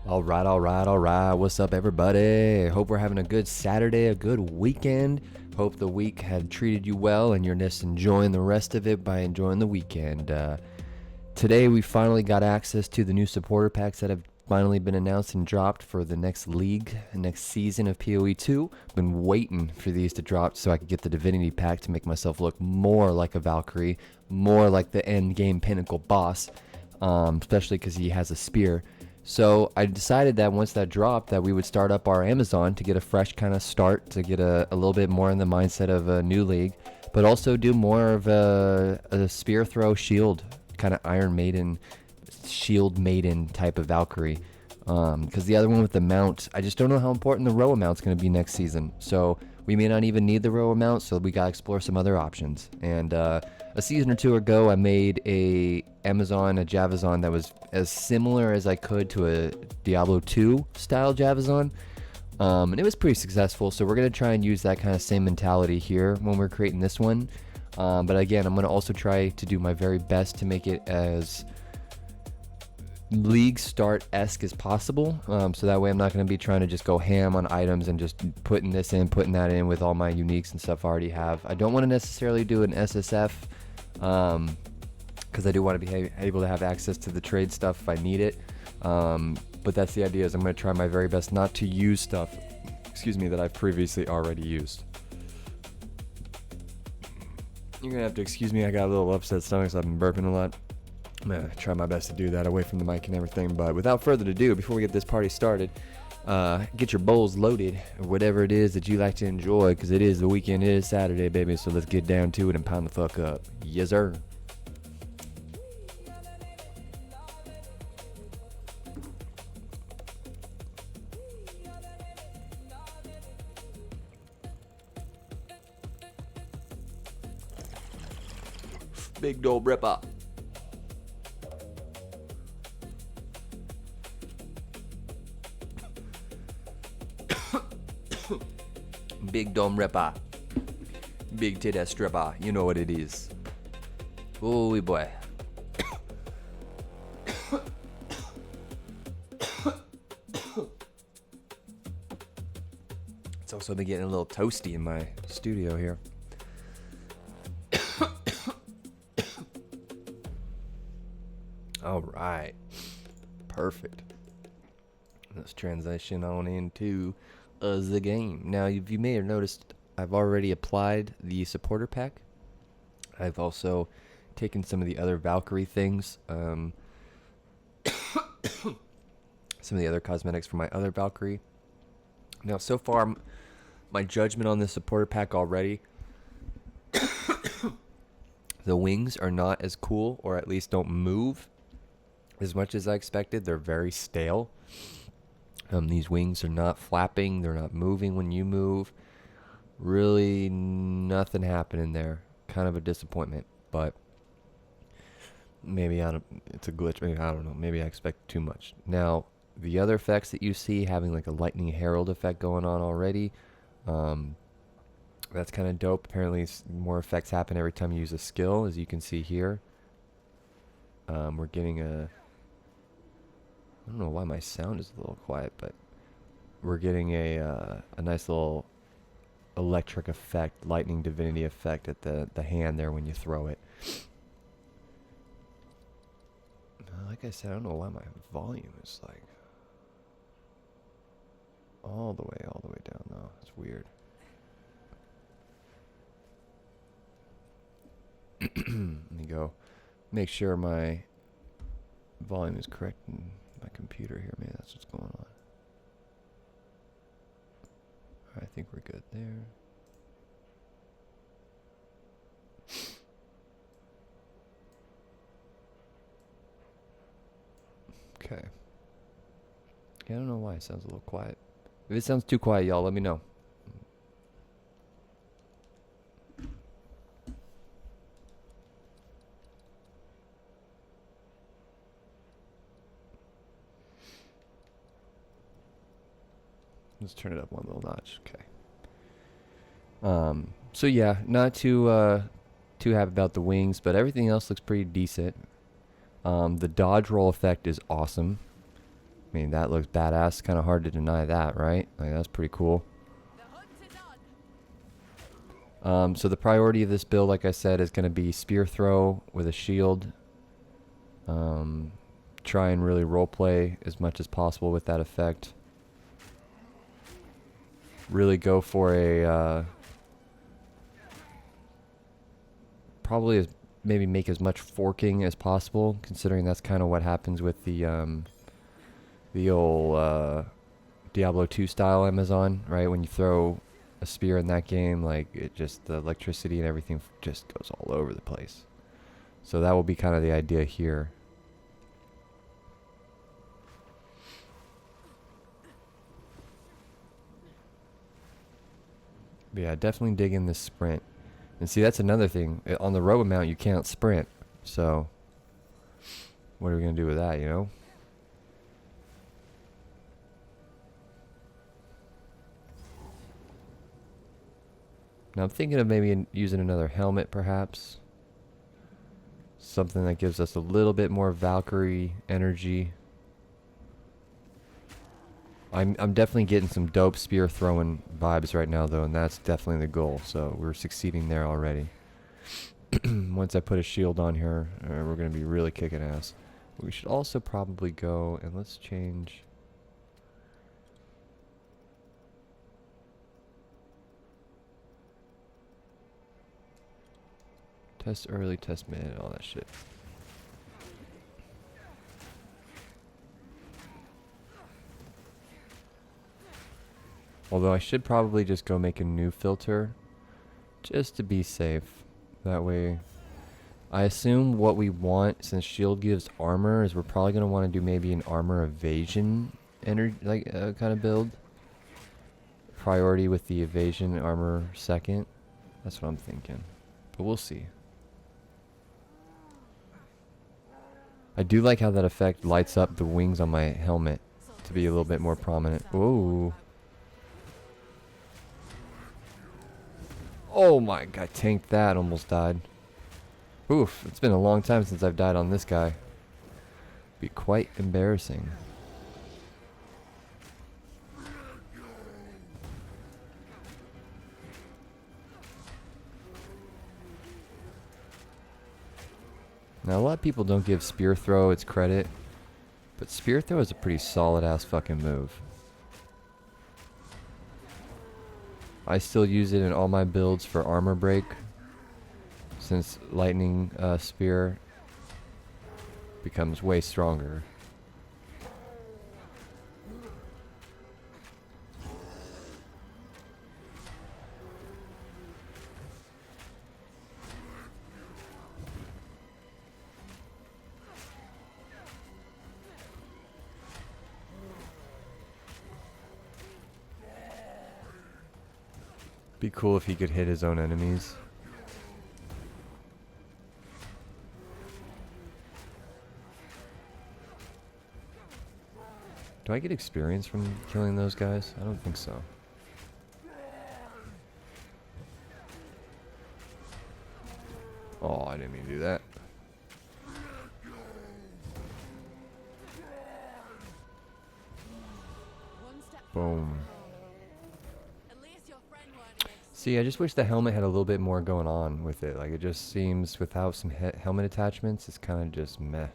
All right, all right, all right. What's up, everybody? Hope we're having a good Saturday, a good weekend. Hope the week had treated you well and you're just enjoying the rest of it by enjoying the weekend. Today, we finally got access to the new supporter packs that have finally been announced and dropped for the next league, next season of PoE 2. Been waiting for these to drop so I could get the Divinity pack to make myself look more like a Valkyrie, more like the end game pinnacle boss, especially because he has a spear. So I decided that once that dropped that we would start up our Amazon to get a fresh kind of start, to get a little bit more in the mindset of a new league, but also do more of a spear throw shield, kind of Iron Maiden, shield maiden type of Valkyrie. Because the other one with the mount, I just don't know how important the row amount's going to be next season. So we may not even need the row amount, so we got to explore some other options. And a season or two ago, I made a Javazon that was as similar as I could to a Diablo 2 style Javazon. And it was pretty successful, so we're going to try and use that kind of same mentality here when we're creating this one. But again, I'm going to also try to do my very best to make it as league start-esque as possible, so that way I'm not going to be trying to just go ham on items and just putting this in, putting that in with all my uniques and stuff I already have. I don't want to necessarily do an SSF, because I do want to be able to have access to the trade stuff if I need it, but that's the idea, is I'm going to try my very best not to use stuff, that I've previously already used. You're going to have to excuse me, I got a little upset stomach, so I've been burping a lot. I'm going to try my best to do that away from the mic and everything, but without further ado, before we get this party started, get your bowls loaded, or whatever it is that you like to enjoy, because it is the weekend, it is Saturday, baby, so let's get down to it and pound the fuck up. Yes, sir. Big dope ripper. Big dome ripper. Big titty stripper. You know what it is. Oh boy. It's also been getting a little toasty in my studio here. All right. Perfect. Let's transition on into the game. Now, you may have noticed I've already applied the supporter pack. I've also taken some of the other Valkyrie things, some of the other cosmetics for my other Valkyrie. Now, so far, my judgment on the supporter pack already, the wings are not as cool, or at least don't move as much as I expected. They're very stale. These wings are not flapping. They're not moving when you move. Really nothing happening there. Kind of a disappointment, but maybe it's a glitch. Maybe, I don't know. Maybe I expect too much. Now, the other effects that you see, having like a lightning herald effect going on already, that's kind of dope. Apparently more effects happen every time you use a skill, as you can see here. We're getting I don't know why my sound is a little quiet, but we're getting a nice little electric effect, lightning divinity effect at the hand there when you throw it. Like I said, I don't know why my volume is like all the way down though. It's weird. Let me go make sure my volume is correct in my computer here. Maybe that's what's going on. I think we're good there. Okay. Yeah, I don't know why it sounds a little quiet. If it sounds too quiet, y'all, let me know. Let's turn it up one little notch. Okay. So yeah, not too happy about the wings, but everything else looks pretty decent. The dodge roll effect is awesome. mean, that looks badass. Kind of hard to deny that, right? Like, that's pretty cool. So the priority of this build, like I said, is going to be spear throw with a shield. Try and really roleplay as much as possible with that effect. Really go for a probably maybe make as much forking as possible, considering that's kind of what happens with the old Diablo 2 style Amazon, right? When you throw a spear in that game, like it just, the electricity and everything just goes all over the place. So that will be kind of the idea here. But yeah, definitely dig in this sprint. And see, that's another thing. On the robo mount, you can't sprint. So, what are we going to do with that, you know? Now, I'm thinking of maybe using another helmet, perhaps. Something that gives us a little bit more Valkyrie energy. I'm definitely getting some dope spear throwing vibes right now, though, and that's definitely the goal. So we're succeeding there already. Once I put a shield on here, we're going to be really kicking ass. We should also probably go and let's change. Test early, test mid, all that shit. Although I should probably just go make a new filter just to be safe. That way, I assume what we want, since shield gives armor, is we're probably going to want to do maybe an armor evasion energy, like kind of build. Priority with the evasion armor second. That's what I'm thinking. But we'll see. I do like how that effect lights up the wings on my helmet to be a little bit more prominent. Ooh. Oh my god, tanked that, almost died. Oof, it's been a long time since I've died on this guy. Be quite embarrassing. Now, a lot of people don't give spear throw its credit, but spear throw is a pretty solid ass fucking move. I still use it in all my builds for armor break, since lightning spear becomes way stronger. Be cool if he could hit his own enemies. Do I get experience from killing those guys? I don't think so. Oh, I didn't mean to do that. Boom. See, I just wish the helmet had a little bit more going on with it. Like, it just seems, without some helmet attachments, it's kind of just meh.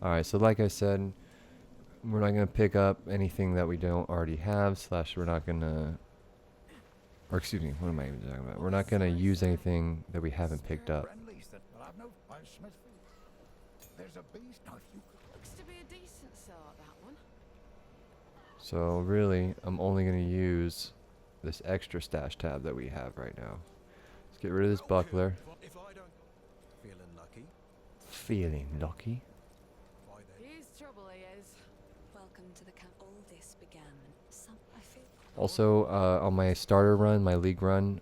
Alright, so like I said, we're not going to pick up anything that we don't already have, slash we're not going to, or excuse me, what am I even talking about? We're not going to use anything that we haven't picked up. So really, I'm only going to use this extra stash tab that we have right now. Let's get rid of this buckler. Feeling lucky. Also, on my starter run, my league run,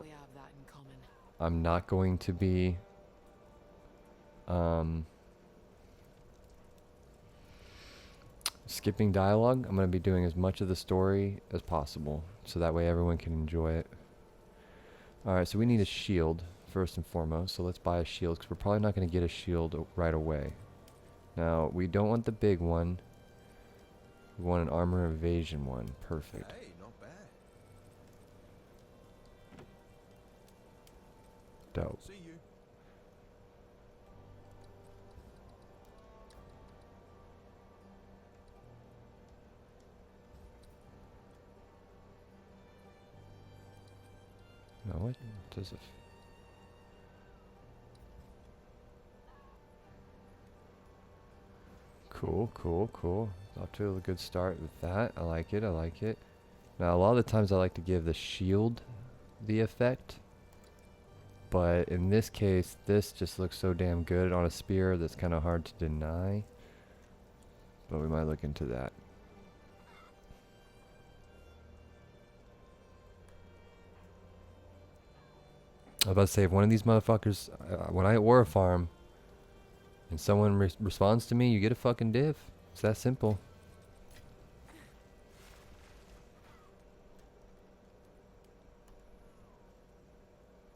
I'm not going to be skipping dialogue. I'm going to be doing as much of the story as possible, so that way everyone can enjoy it. Alright, so we need a shield first and foremost. So let's buy a shield, because we're probably not going to get a shield right away. Now, we don't want the big one. We want an armor evasion one. Perfect. Hey, not bad. Dope. See you. Now what does it... Cool, cool, cool. Off to a good start with that. I like it, I like it. Now a lot of the times I like to give the shield the effect. But in this case, this just looks so damn good on a spear that's kind of hard to deny. But we might look into that. I was about to say, if one of these motherfuckers, when I aura farm, and someone responds to me, you get a fucking div. It's that simple.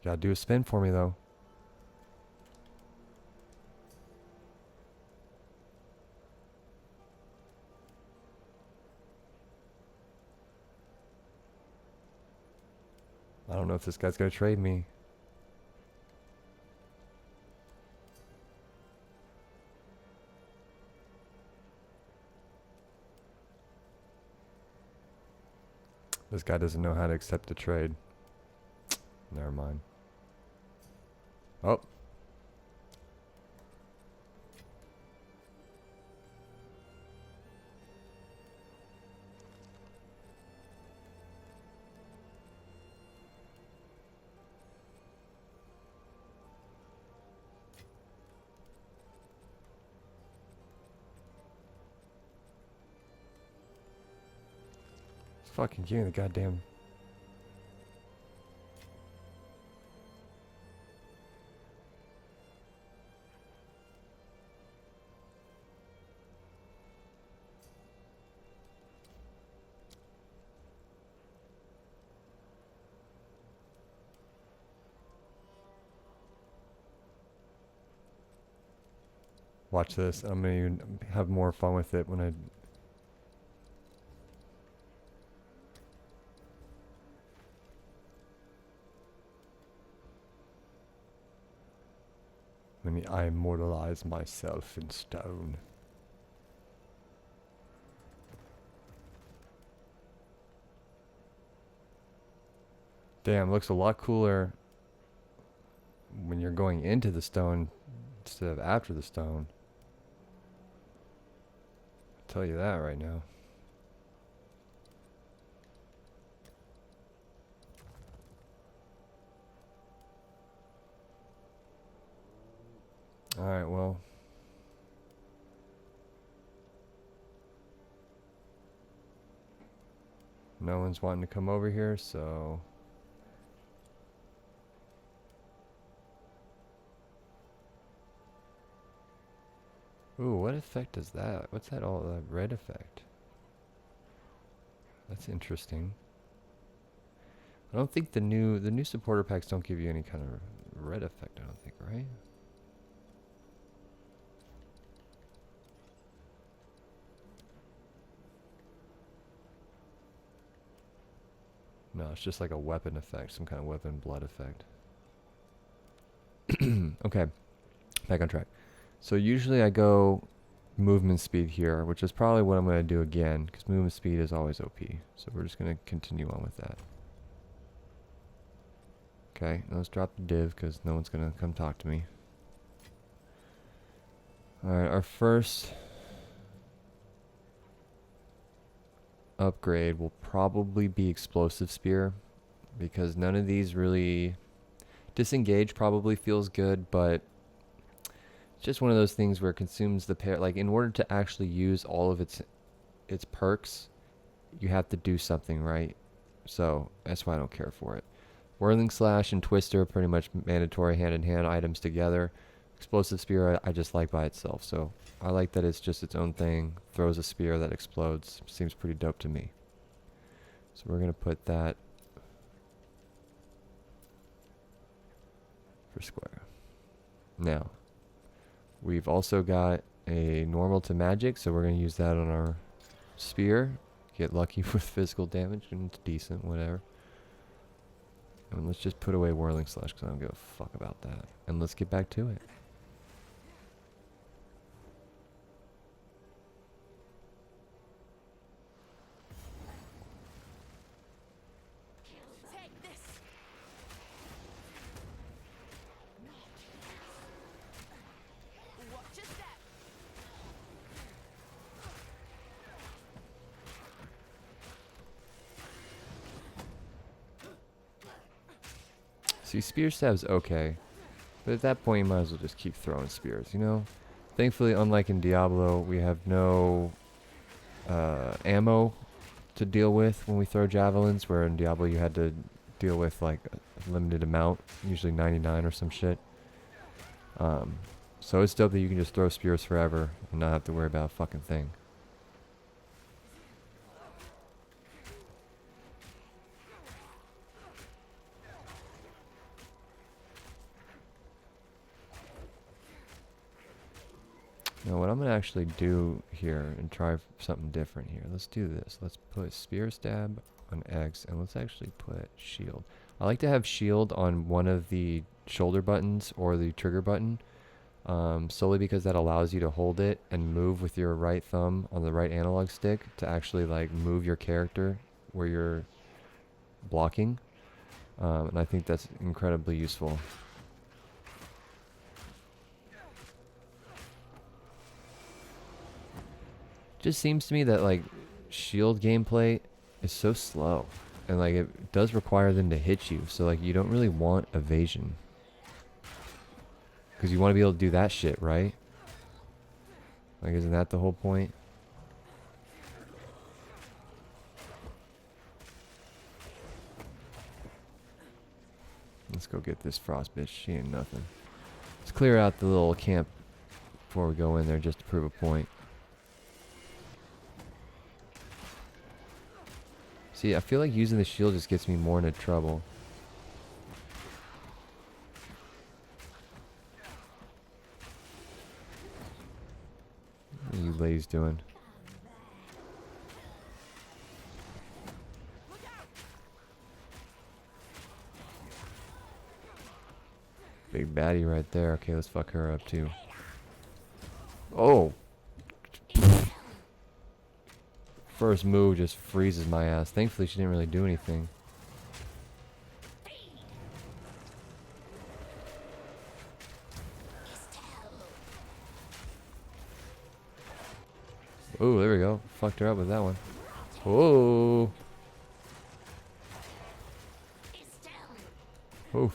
Gotta do a spin for me, though. I don't know if this guy's gonna trade me. This guy doesn't know how to accept the trade. Never mind. Oh. Fucking give me the goddamn... Watch this. I'm gonna even have more fun with it when I immortalize myself in stone. Damn, looks a lot cooler when you're going into the stone instead of after the stone. I'll tell you that right now. Alright, well. No one's wanting to come over here, so... Ooh, what effect is that? What's that all, that red effect? That's interesting. I don't think the new supporter packs don't give you any kind of red effect, I don't think, right? No, it's just like a weapon effect, some kind of weapon blood effect. Okay, back on track. So usually I go movement speed here, which is probably what I'm going to do again, because movement speed is always OP. So we're just going to continue on with that. Okay, now let's drop the div, because no one's going to come talk to me. Alright, our first upgrade will probably be explosive spear, because none of these really... Disengage probably feels good, but it's just one of those things where it consumes the pair. Like, in order to actually use all of its perks, you have to do something, right? So that's why I don't care for it. Whirling Slash and Twister are pretty much mandatory hand-in-hand items together. Explosive Spear I just like by itself, so I like that it's just its own thing. Throws a spear that explodes. Seems pretty dope to me. So we're going to put that per square. Now, we've also got a normal to magic, so we're going to use that on our spear. Get lucky with physical damage, and it's decent, whatever. And let's just put away Whirling Slash, because I don't give a fuck about that. And let's get back to it. See, Spear Stab's okay, but at that point you might as well just keep throwing spears, you know? Thankfully, unlike in Diablo, we have no ammo to deal with when we throw javelins, where in Diablo you had to deal with like a limited amount, usually 99 or some shit. So it's dope that you can just throw spears forever and not have to worry about a fucking thing. Now what I'm going to actually do here and try something different here. Let's do this. Let's put Spear Stab on X, and let's actually put Shield. I like to have Shield on one of the shoulder buttons or the trigger button, solely because that allows you to hold it and move with your right thumb on the right analog stick to actually like move your character where you're blocking. And I think that's incredibly useful. Just seems to me that like shield gameplay is so slow, and like it does require them to hit you, so like you don't really want evasion, because you want to be able to do that shit, right? Like, isn't that the whole point? Let's go get this frost bitch. She ain't nothing. Let's clear out the little camp before we go in there just to prove a point. See, I feel like using the shield just gets me more into trouble. What are you ladies doing? Big baddie right there. Okay, let's fuck her up too. Oh! First move just freezes my ass. Thankfully, she didn't really do anything. Oh, there we go. Fucked her up with that one. Whoa! Oh.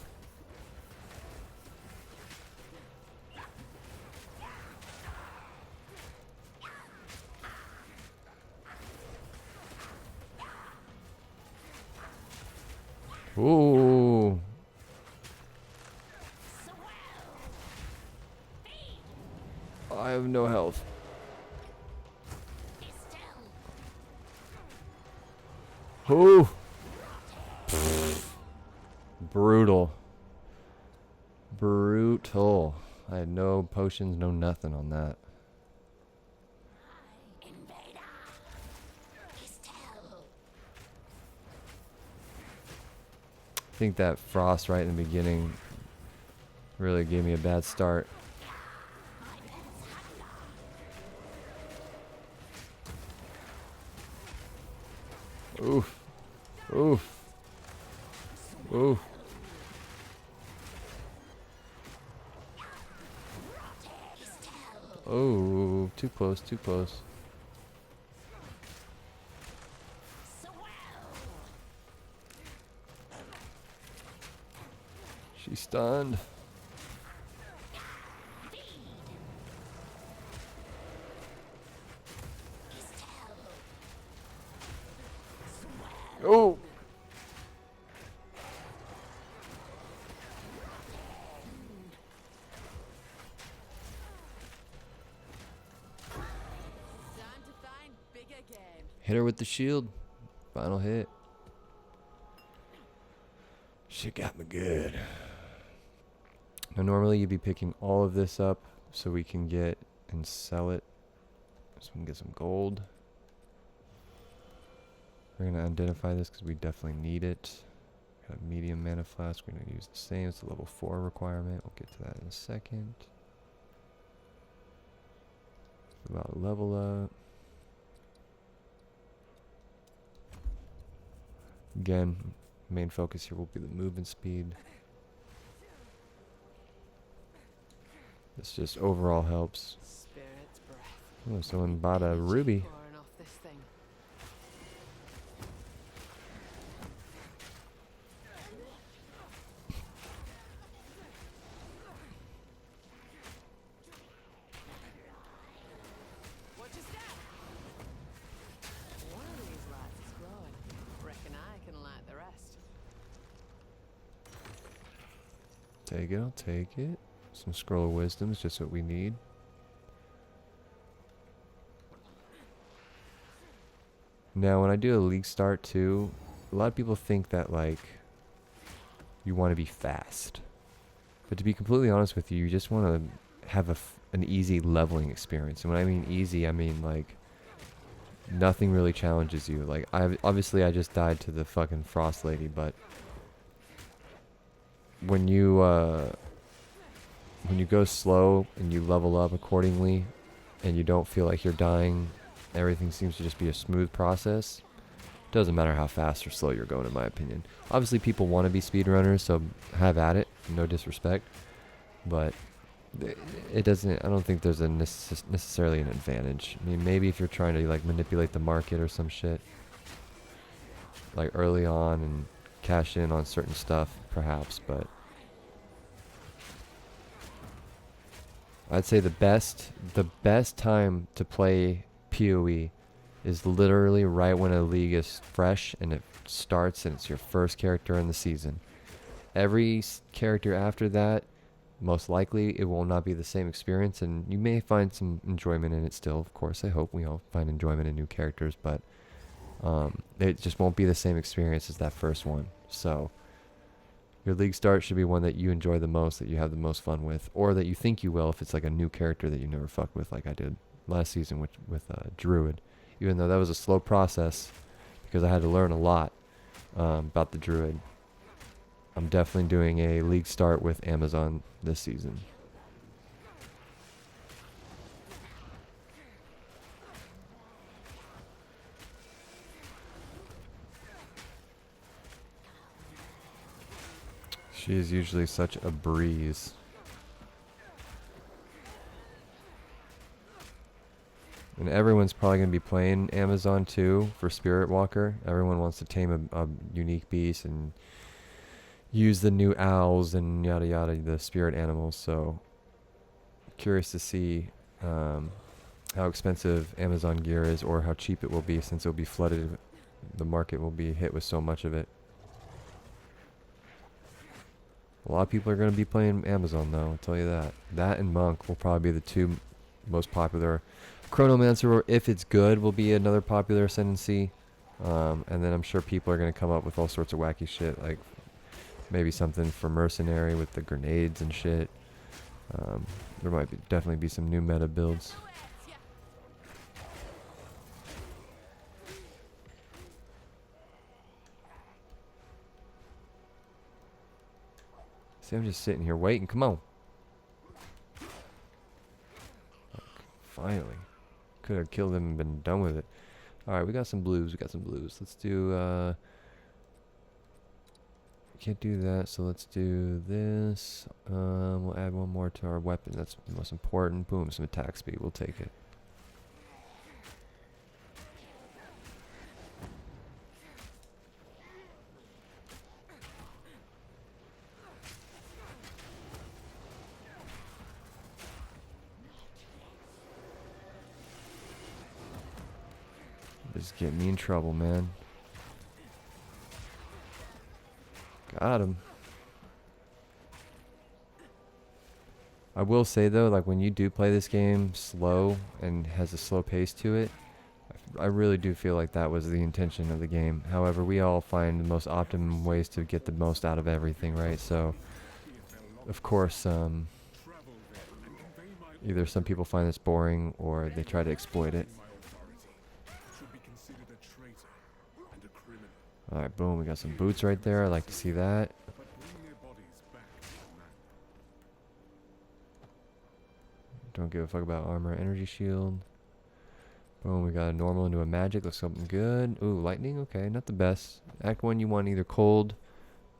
Ooh. I have no health. Ooh. Brutal. Brutal. I had no potions, no nothing on that. I think that frost right in the beginning really gave me a bad start. Oof. Oof. Oof. Oh, too close, too close. She's stunned. Oh! Hit her with the shield. Final hit. She got me good. Now normally you'd be picking all of this up so we can get and sell it. So we can get some gold. We're going to identify this because we definitely need it. Got a medium mana flask. We're going to use the same. It's a level 4 requirement. We'll get to that in a second. About to level up. Again, main focus here will be the movement speed. This just overall helps. Oh, someone bought a ruby. Take it, I'll take it. Some scroll of wisdom is just what we need. Now when I do a league start too, a lot of people think that like you want to be fast. But to be completely honest with you, you just want to have an easy leveling experience. And when I mean easy, I mean like nothing really challenges you. Like obviously I just died to the fucking frost lady, but when you go slow and you level up accordingly and you don't feel like you're dying, everything seems to just be a smooth process. Doesn't matter how fast or slow you're going, in my opinion. Obviously people want to be speedrunners, so have at it, no disrespect, but it doesn't, I don't think there's a necessarily an advantage. I mean, maybe if you're trying to like manipulate the market or some shit like early on and cash in on certain stuff, perhaps, but I'd say the best time to play PoE is literally right when a league is fresh and it starts and it's your first character in the season. Every character after that, most likely it will not be the same experience, and you may find some enjoyment in it still. Of course, I hope we all find enjoyment in new characters, but it just won't be the same experience as that first one. So your league start should be one that you enjoy the most, that you have the most fun with, or that you think you will if it's like a new character that you never fucked with, like I did last season with Druid. Even though that was a slow process because I had to learn a lot about the Druid. I'm definitely doing a league start with Amazon this season. She is usually such a breeze. And everyone's probably going to be playing Amazon too for Spirit Walker. Everyone wants to tame a unique beast and use the new owls and yada yada, the spirit animals. So curious to see how expensive Amazon gear is, or how cheap it will be, since it will be flooded. The market will be hit with so much of it. A lot of people are going to be playing Amazon though, I'll tell you that. That and Monk will probably be the two most popular. Chronomancer, if it's good, will be another popular ascendancy. And then I'm sure people are going to come up with all sorts of wacky shit, like maybe something for Mercenary with the grenades and shit. There might definitely be some new meta builds. See, I'm just sitting here waiting. Come on. Finally. Could have killed him and been done with it. Alright, we got some blues. Let's do, can't do that, so let's do this. We'll add one more to our weapon. That's the most important. Boom, some attack speed. We'll take it. Just get me in trouble, man. Got him. I will say though, like when you do play this game slow and has a slow pace to it, I really do feel like that was the intention of the game. However, we all find the most optimum ways to get the most out of everything, right? So Of course, either some people find this boring or they try to exploit it. Alright, boom, we got some boots right there. I like to see that. Don't give a fuck about armor, energy shield. Boom, we got a normal into a magic. Looks something good. Ooh, lightning. Okay, not the best. Act 1, you want either cold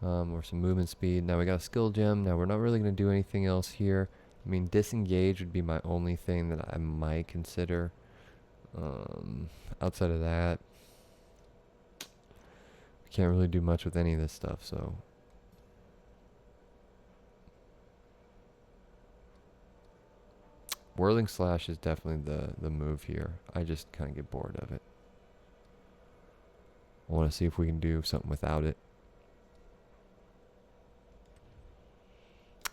or some movement speed. Now we got a skill gem. Now we're not really going to do anything else here. I mean, disengage would be my only thing that I might consider. Outside of that, we can't really do much with any of this stuff, so. Whirling Slash is definitely the move here. I just kind of get bored of it. I want to see if we can do something without it.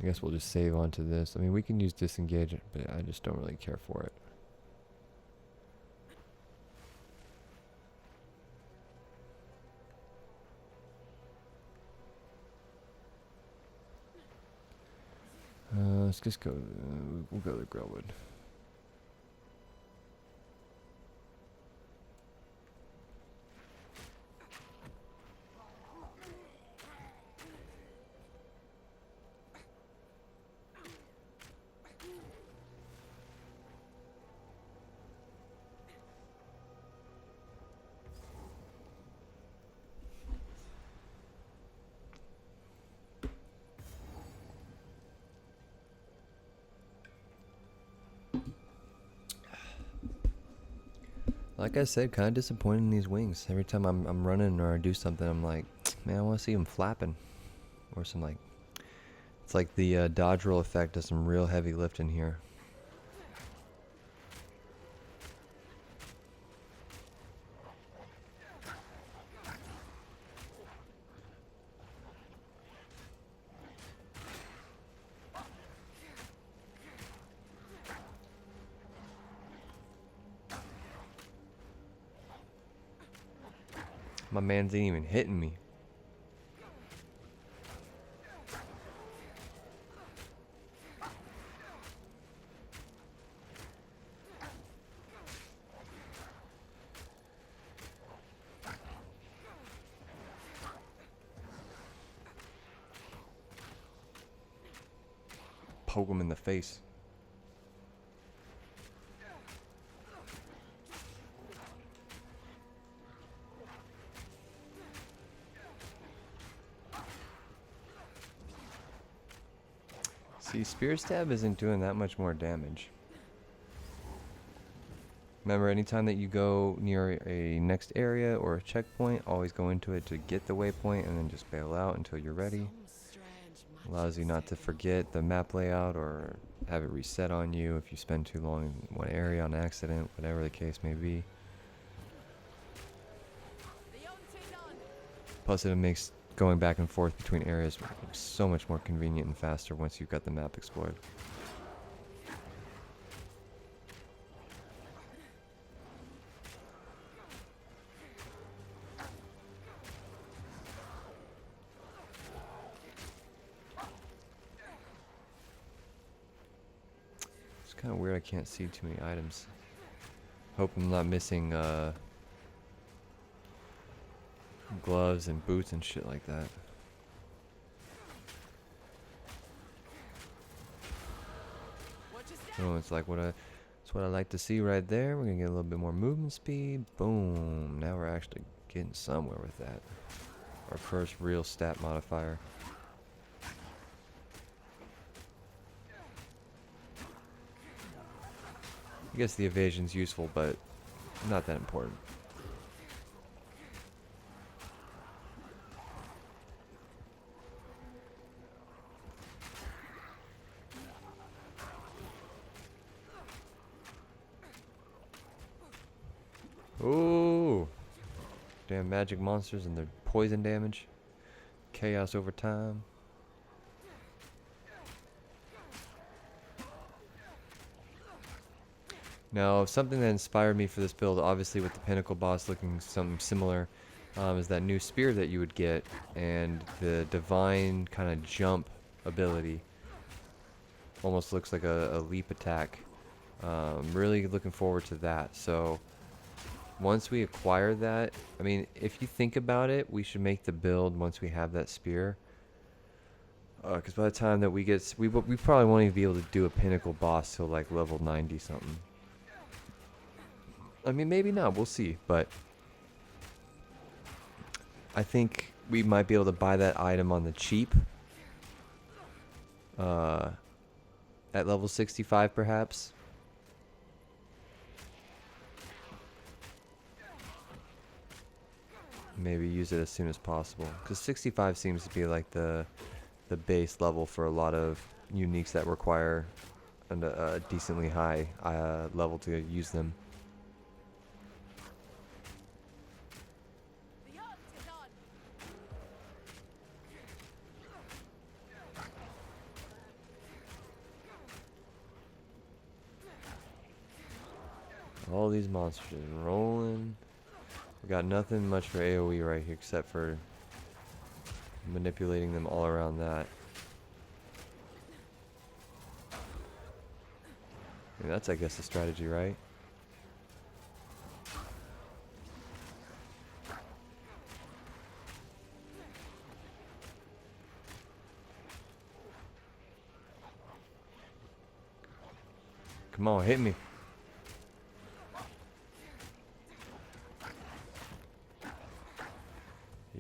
I guess we'll just save onto this. I mean, we can use Disengage, but I just don't really care for it. Let's just go. We'll go to Grellwood. Like I said, kind of disappointed in these wings. Every time I'm running or I do something, I'm like, man, I want to see them flapping, or some like. It's like the dodge roll effect does some real heavy lifting here. My man's ain't even hitting me. Poke him in the face. See, Spear Stab isn't doing that much more damage. Remember, anytime that you go near a next area or a checkpoint, always go into it to get the waypoint and then just bail out until you're ready. Allows you not to forget the map layout or have it reset on you if you spend too long in one area on accident, whatever the case may be. Plus, it makes going back and forth between areas so much more convenient and faster once you've got the map explored. It's kind of weird I can't see too many items. Hope I'm not missing gloves and boots and shit like that. Oh, it's like it's what I like to see right there. We're gonna get a little bit more movement speed. Boom. Now we're actually getting somewhere with that. Our first real stat modifier. I guess the evasion's useful, but not that important. Ooh! Damn magic monsters and their poison damage. Chaos over time. Now, something that inspired me for this build, obviously with the Pinnacle boss looking something similar, is that new spear that you would get and the divine kind of jump ability. Almost looks like a leap attack. Really looking forward to that. So once we acquire that, I mean, if you think about it, we should make the build once we have that spear. Because by the time that we get, we probably won't even be able to do a pinnacle boss till like level 90 something. I mean, maybe not. We'll see. But I think we might be able to buy that item on the cheap. At level 65 perhaps. Maybe use it as soon as possible. Because 65 seems to be like the base level for a lot of uniques that require a decently high level to use them. All these monsters just rolling. We got nothing much for AoE right here except for manipulating them all around that. I mean, that's, I guess, the strategy, right? Come on, hit me.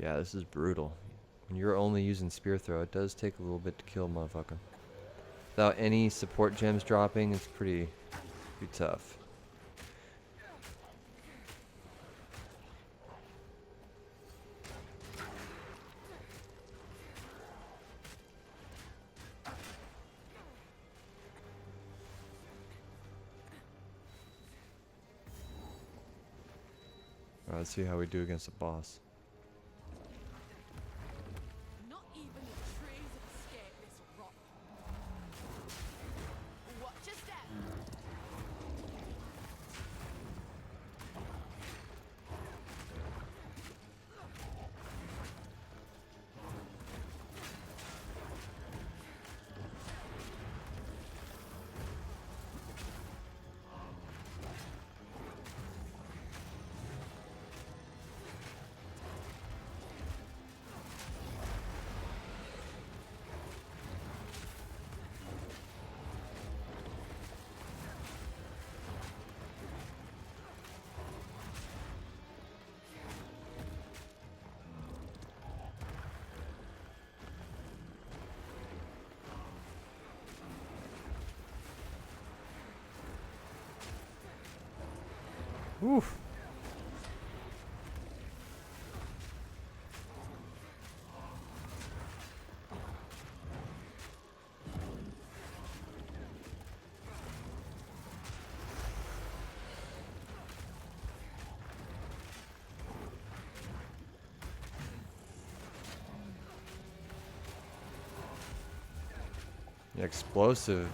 Yeah, this is brutal. When you're only using spear throw, it does take a little bit to kill a motherfucker. Without any support gems dropping, it's pretty tough. Alright, let's see how we do against the boss. Not even the trees escape this rock. Watch your step. Oof. The explosive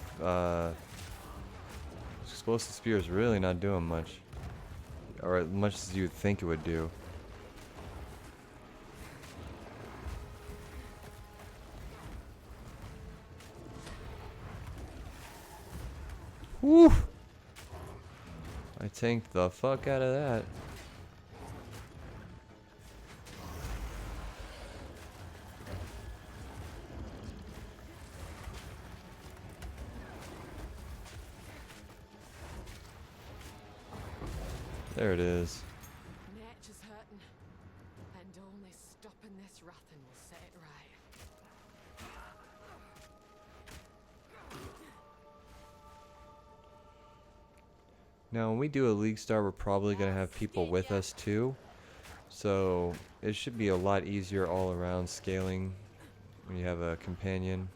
spear is really not doing much. Or as much as you'd think it would do. Woo! I tanked the fuck out of that. There it is. Nature's hurting, and only stopping this wrathing will set it right. Now, when we do a League Star, we're probably going to have people with us too. So, it should be a lot easier all around scaling when you have a companion.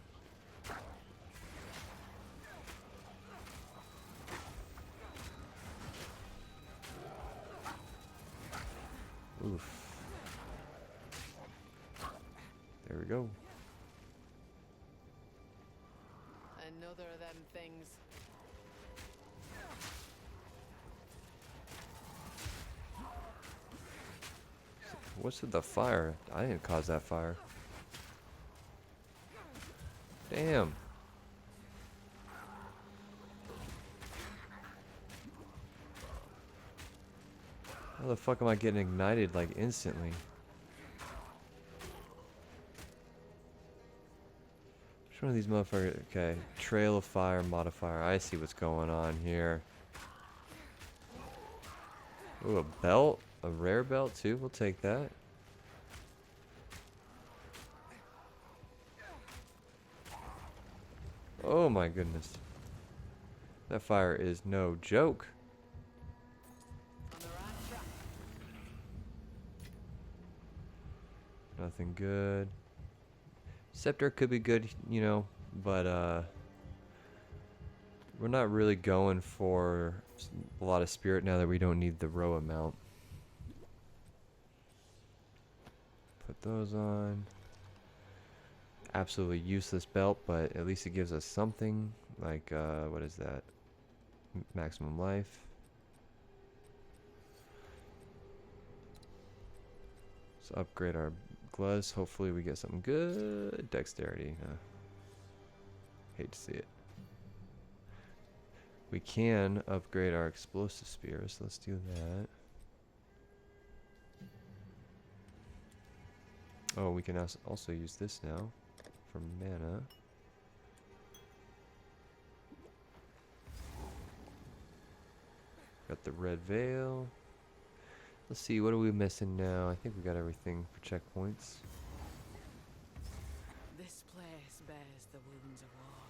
Oof. There we go. Another of them things. What's with the fire? I didn't cause that fire. Damn. How the fuck am I getting ignited like instantly? Which one of these motherfuckers? Okay, trail of fire modifier. I see what's going on here. Ooh, a belt? A rare belt too? We'll take that. Oh my goodness. That fire is no joke. On the right track. Nothing good. Scepter could be good, you know, but we're not really going for a lot of spirit now that we don't need the row amount. Put those on. Absolutely useless belt, but at least it gives us something. Like, what is that? Maximum life. Let's upgrade our gloves. Hopefully we get something good. Dexterity. Hate to see it. We can upgrade our explosive spears. So let's do that. Oh, we can also use this now for mana. Got the red veil. Let's see, what are we missing now? I think we got everything for checkpoints. This place bears the wounds of war.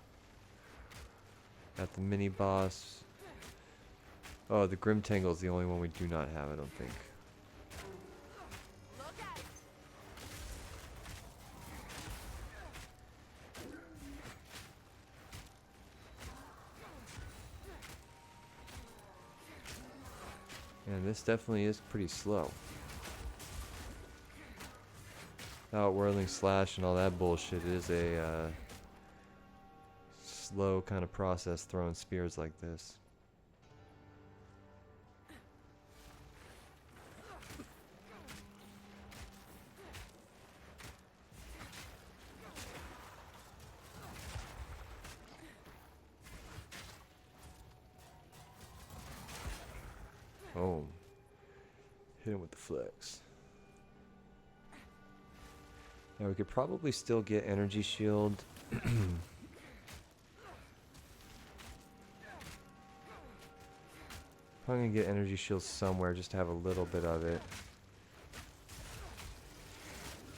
Got the mini boss. Oh, the Grim Tangle is the only one we do not have, I don't think. Look out! And this definitely is pretty slow. Outwhirling slash and all that bullshit is a slow kind of process throwing spears like this. Oh. Hit him with the flex. Now we could probably still get energy shield. Probably gonna get energy shield somewhere just to have a little bit of it.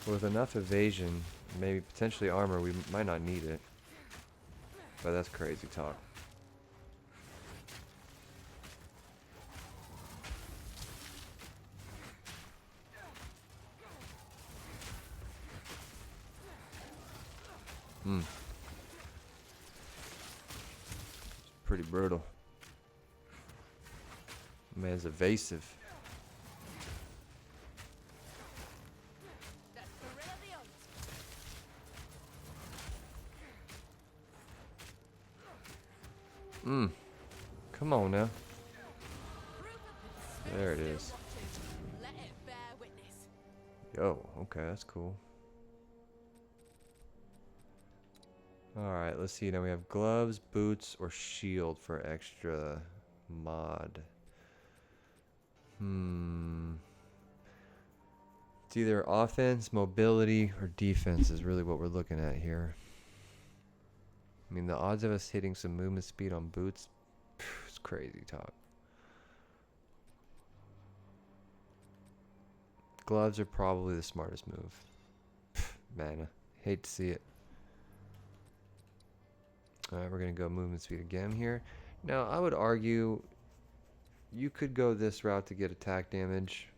With enough evasion, maybe potentially armor, we might not need it. But that's crazy talk. Pretty brutal. Man's evasive. That's Gorilla the Hunt. Come on now. Proof of There it conspiracy is. watching. Let it bear witness. Yo, okay, that's cool. Alright, let's see. Now we have gloves, boots, or shield for extra mod. It's either offense, mobility, or defense is really what we're looking at here. I mean, the odds of us hitting some movement speed on boots, it's crazy talk. Gloves are probably the smartest move. Man, I hate to see it. Alright, we're going to go movement speed again here. Now, I would argue you could go this route to get attack damage.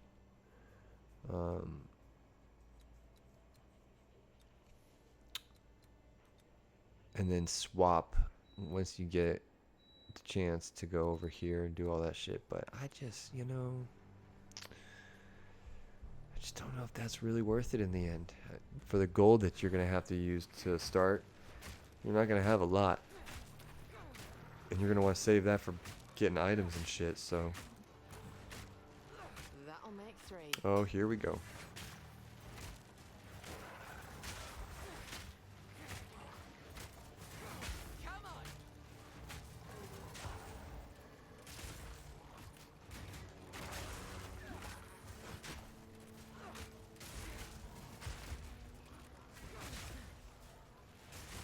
And then swap once you get the chance to go over here and do all that shit. But I just, you know, I just don't know if that's really worth it in the end. For the gold that you're going to have to use to start, you're not going to have a lot. And you're going to want to save that for getting items and shit, so. That'll make 3. Oh, here we go. Come on!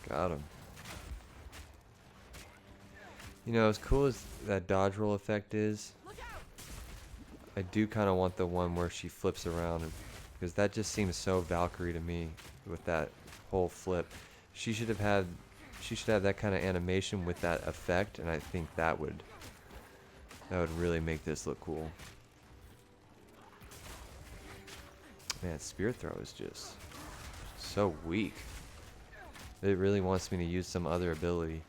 Got him. You know, as cool as that dodge roll effect is, I do kind of want the one where she flips around, because that just seems so Valkyrie to me with that whole flip. She should have that kind of animation with that effect, and I think that would really make this look cool. Man, Spirit Throw is just so weak. It really wants me to use some other ability.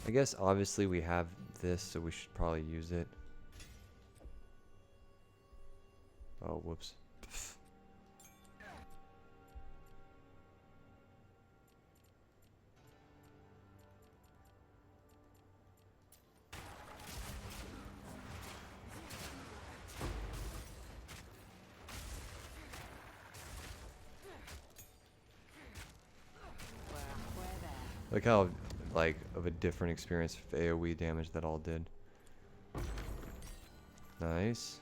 I guess obviously we have this, so we should probably use it. Oh, whoops. Look how, like, of a different experience of AoE damage that all did. Nice.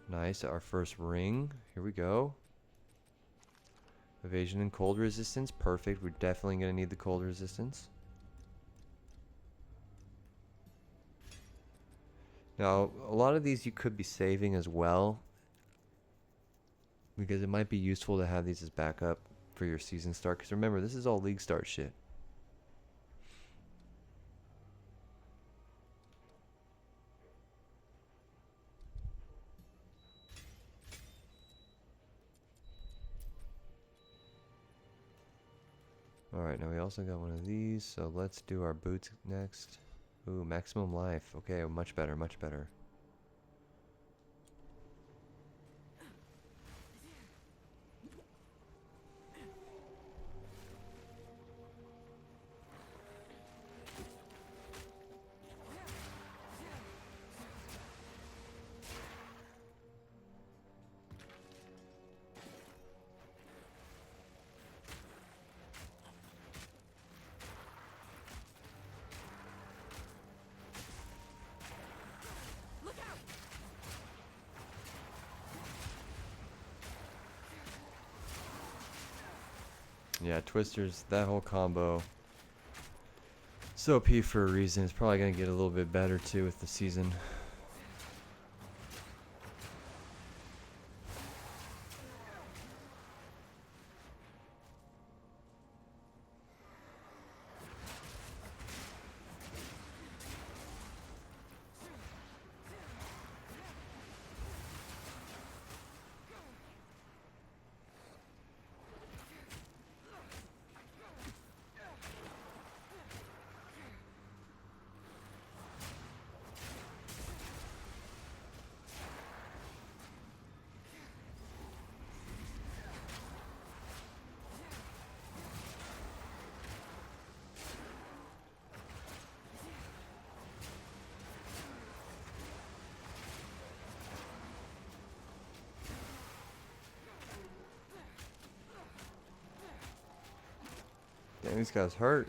Nice, our first ring. Here we go. Evasion and cold resistance. Perfect. We're definitely going to need the cold resistance. Now, a lot of these you could be saving as well, because it might be useful to have these as backup for your season start. Because remember, this is all league start shit. Alright, now we also got one of these, so let's do our boots next. Ooh, maximum life. Okay, much better, much better. Yeah, Twisters, that whole combo. So OP for a reason. It's probably going to get a little bit better too with the season. Damn, these guys hurt.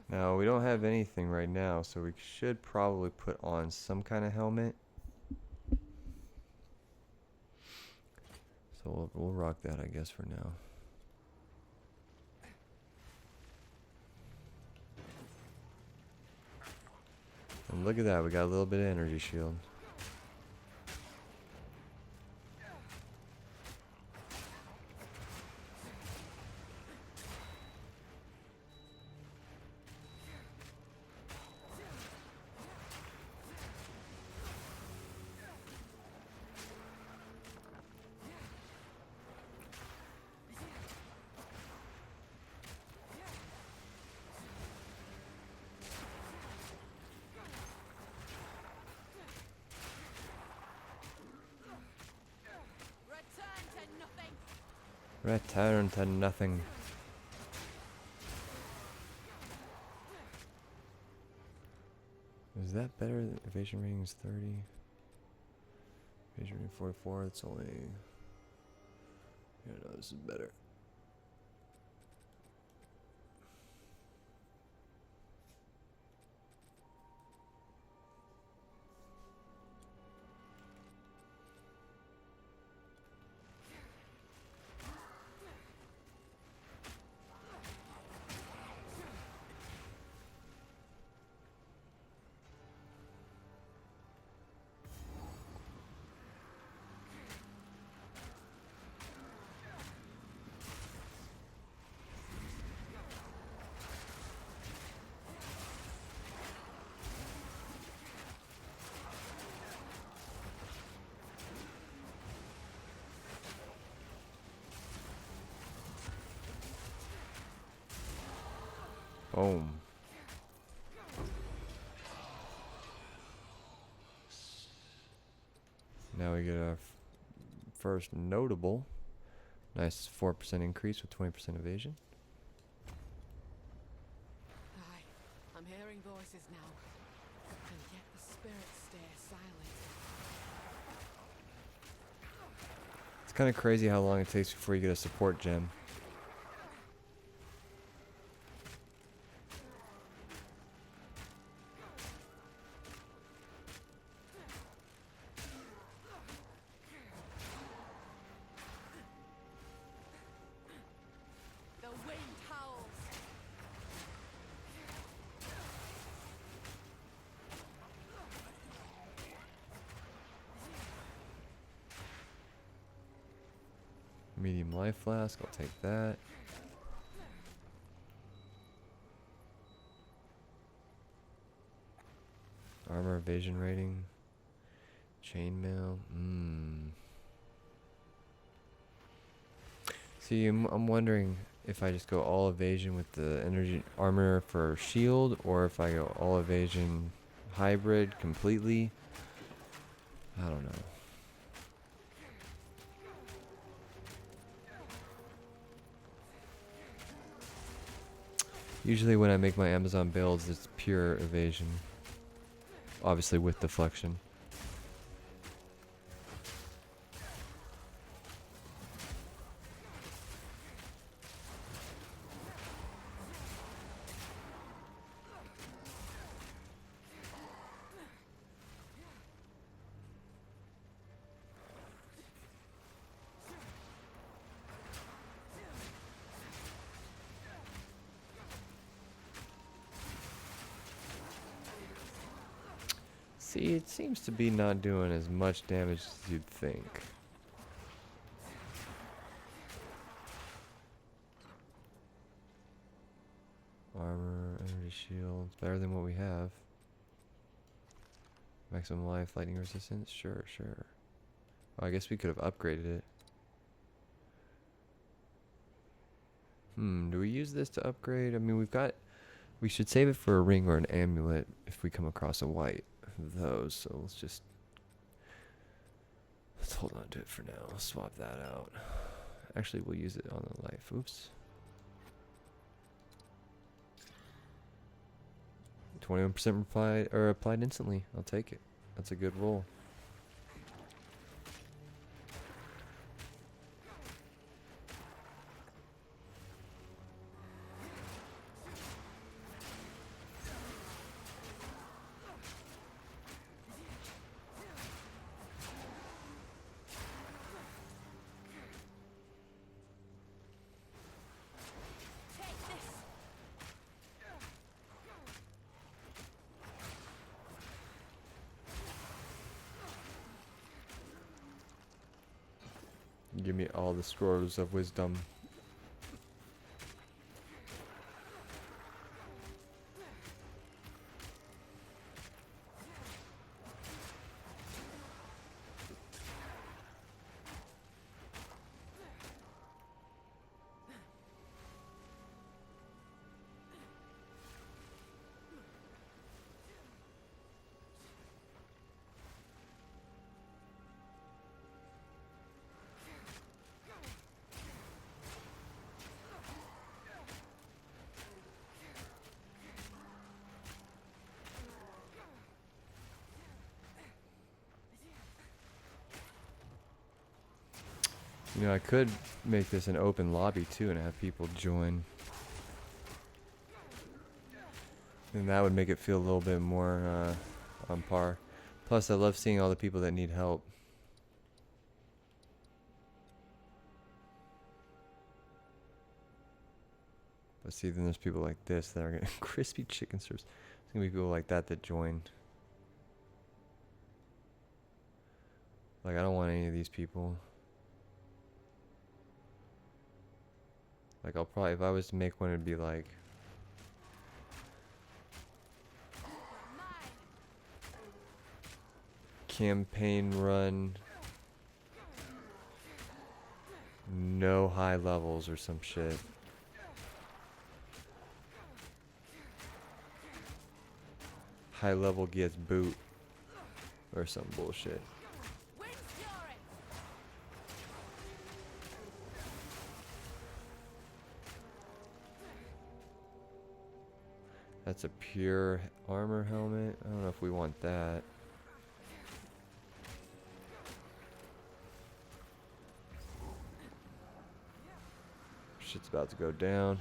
Now, we don't have anything right now, so we should probably put on some kind of helmet. So we'll rock that, I guess, for now. And look at that, we got a little bit of energy shield. Return to nothing. Is that better? Evasion rating is 30. Evasion rating 44. It's only. Yeah, no, this is better. Boom. Now we get our first notable. Nice 4% increase with 20% evasion. Aye, I'm hearing voices now. And yet the spirits stay silent. It's kind of crazy how long it takes before you get a support gem. The wind howls. Medium life flask, I'll take that. Armor evasion rating. Chainmail. See, I'm wondering if I just go all evasion with the energy armor for shield, or if I go all evasion hybrid completely. I don't know. Usually when I make my Amazon builds, it's pure evasion. Obviously with deflection. See, it seems to be not doing as much damage as you'd think. Armor, energy shield, it's better than what we have. Maximum life, lightning resistance, sure. Oh, I guess we could have upgraded it. Do we use this to upgrade? I mean, we should save it for a ring or an amulet if we come across a white of those, so let's hold on to it for now. Let's swap that out. Actually, we'll use it on the life. Oops. 21% applied instantly. I'll take it. That's a good roll. Give me all the scrolls of wisdom. You know, I could make this an open lobby too and have people join. And that would make it feel a little bit more on par. Plus, I love seeing all the people that need help. But see, then there's people like this that are getting crispy chicken strips. There's gonna be people like that that join. Like, I don't want any of these people. Like, I'll probably, if I was to make one, it'd be like campaign run, no high levels or some shit. high level gets boot or some bullshit. Wind fury! That's a pure armor helmet. I don't know if we want that. Shit's about to go down.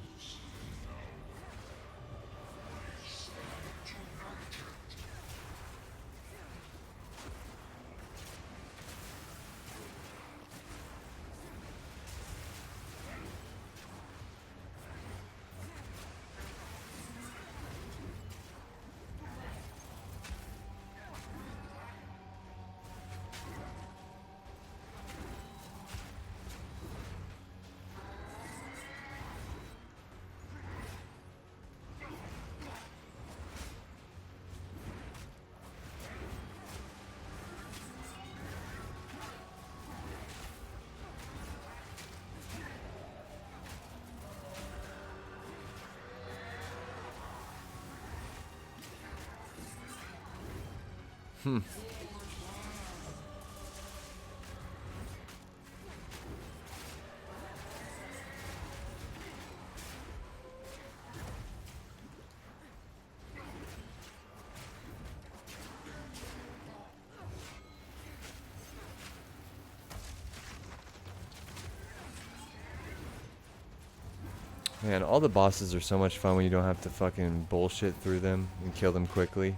Man, all the bosses are so much fun when you don't have to fucking bullshit through them and kill them quickly.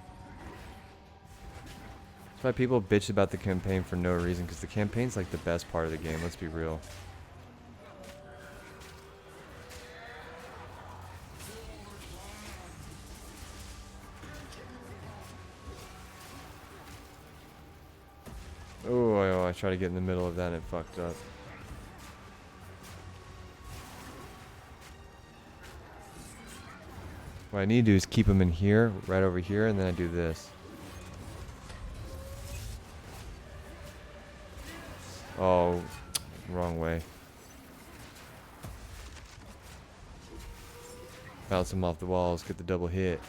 That's why people bitch about the campaign for no reason, because the campaign's like the best part of the game, let's be real. Oh, I tried to get in the middle of that and it fucked up. What I need to do is keep them in here, right over here, and then I do this. Oh, wrong way. Bounce them off the walls, get the double hit.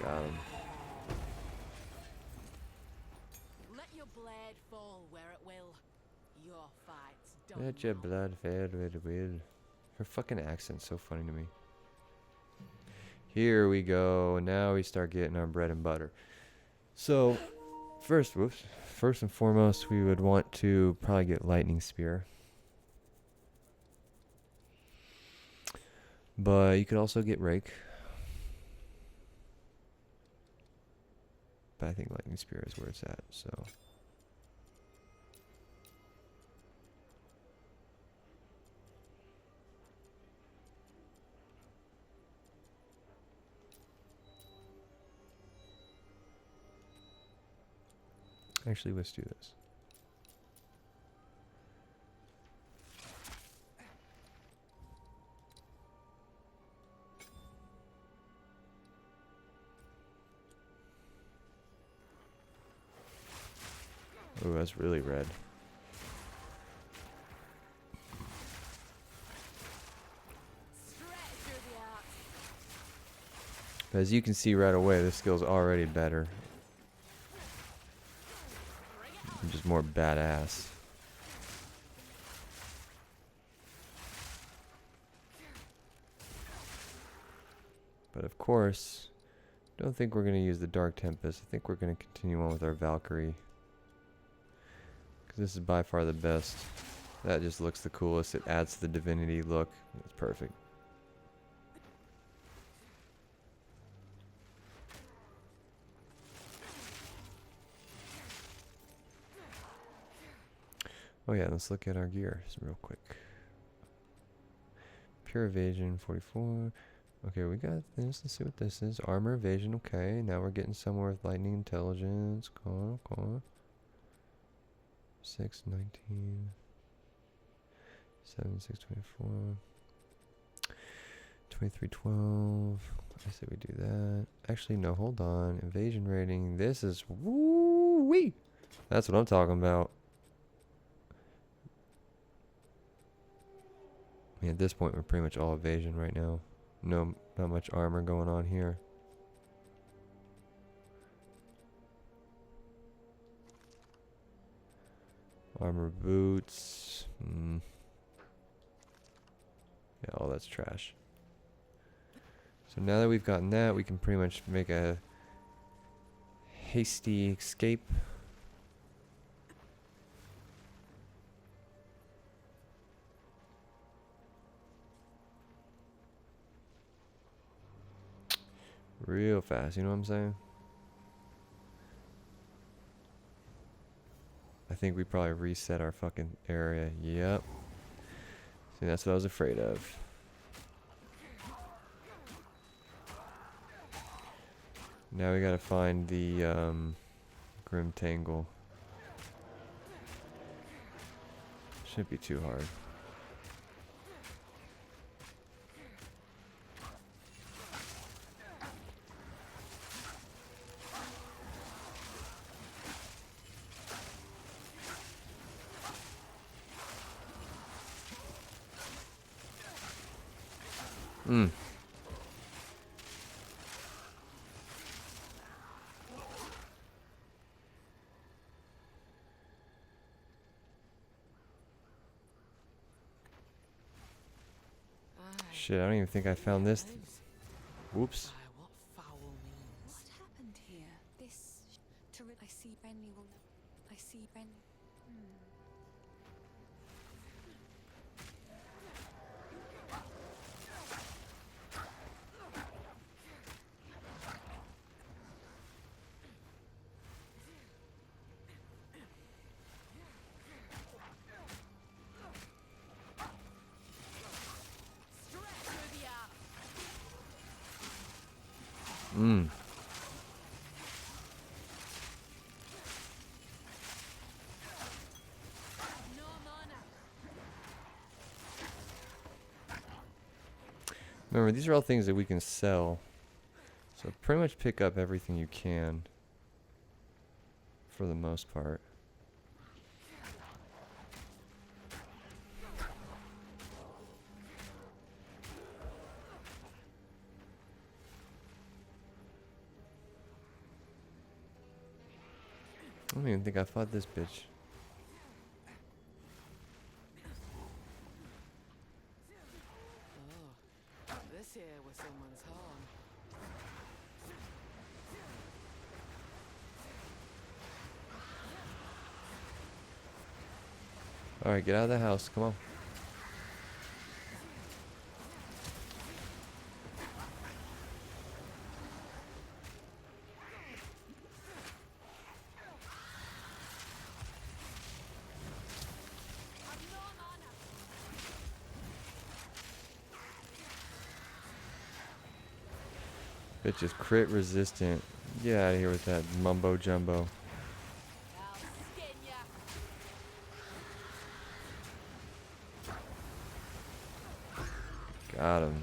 Got him. Let your blade fall where it will. Your fight's done. Let your blood fade where it will. Her fucking accent's so funny to me. Here we go. Now we start getting our bread and butter. So, first and foremost, we would want to probably get lightning spear. But you could also get rake. But I think lightning spear is where it's at, so. Actually, let's do this. Oh, that's really red. But as you can see right away, this skill's already better. I'm just more badass. But of course, don't think we're going to use the Dark Tempest. I think we're going to continue on with our Valkyrie. Because this is by far the best. That just looks the coolest. It adds to the Divinity look. It's perfect. Oh yeah, let's look at our gear real quick. Pure evasion, 44. Okay, we got this. Let's see what this is. Armor evasion, okay. Now we're getting somewhere with lightning intelligence. Come on. 6, 19. 7, 6, 24. 23, 12. I say we do that. Actually, no, hold on. Evasion rating. This is woo-wee. That's what I'm talking about. mean, at this point, we're pretty much all evasion right now. No, not much armor going on here. Armor boots. Yeah, all that's trash. So now that we've gotten that, we can pretty much make a hasty escape. Real fast, you know what I'm saying? I think we probably reset our fucking area. Yep. See, that's what I was afraid of. Now we gotta find the Grim Tangle. Shouldn't be too hard. Shit, I don't even think I found this. Whoops. By what foul means? What happened here? This I see Benny will. I see Ben. Remember, these are all things that we can sell. So pretty much pick up everything you can. For the most part. I don't even think I fought this bitch. Oh, this here was someone's home. Alright, get out of the house. Come on. Bitch is crit resistant. Get out of here with that mumbo jumbo. I'll skin ya. Got him.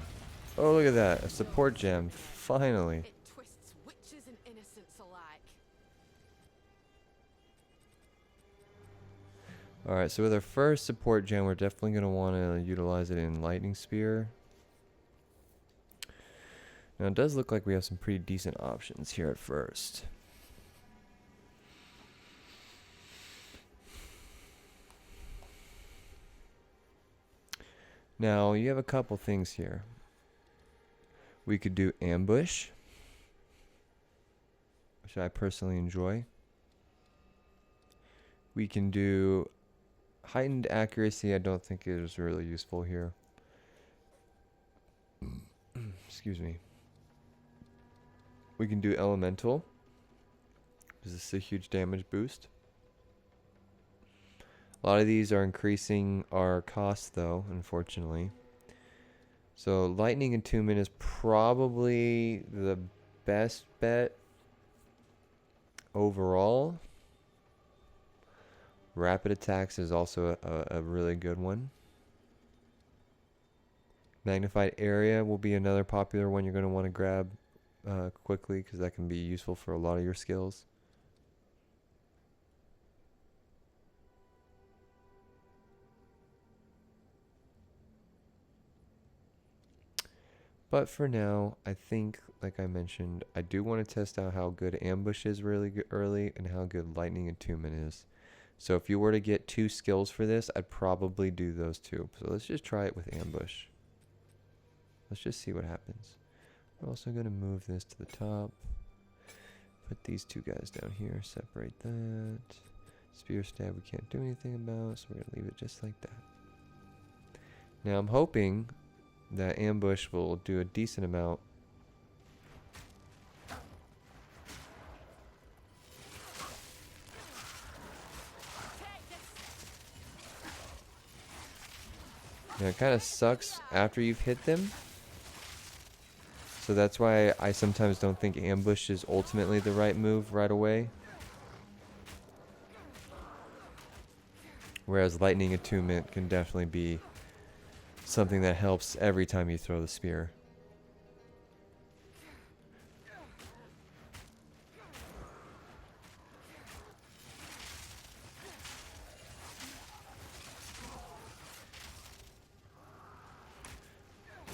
Oh, look at that. A support gem. Finally. It twists witches and innocents alike. Alright, so with our first support gem, we're definitely going to want to utilize it in Lightning Spear. Now, it does look like we have some pretty decent options here at first. Now, you have a couple things here. We could do Ambush, which I personally enjoy. We can do Heightened Accuracy. I don't think it is really useful here. Excuse me. We can do Elemental. This is a huge damage boost. A lot of these are increasing our costs, though, unfortunately. So Lightning Attunement is probably the best bet overall. Rapid Attacks is also a really good one. Magnified Area will be another popular one you're going to want to grab quickly, because that can be useful for a lot of your skills. But for now, I think, like I mentioned, I do want to test out how good ambush is really good early and how good lightning attunement is. So if you were to get 2 skills for this, I'd probably do those 2. So let's just try it with ambush. Let's just see what happens. We're also going to move this to the top. Put these 2 guys down here. Separate that. Spear stab we can't do anything about, so we're going to leave it just like that. Now I'm hoping that ambush will do a decent amount. Now it kind of sucks after you've hit them. So that's why I sometimes don't think ambush is ultimately the right move right away. Whereas lightning attunement can definitely be something that helps every time you throw the spear.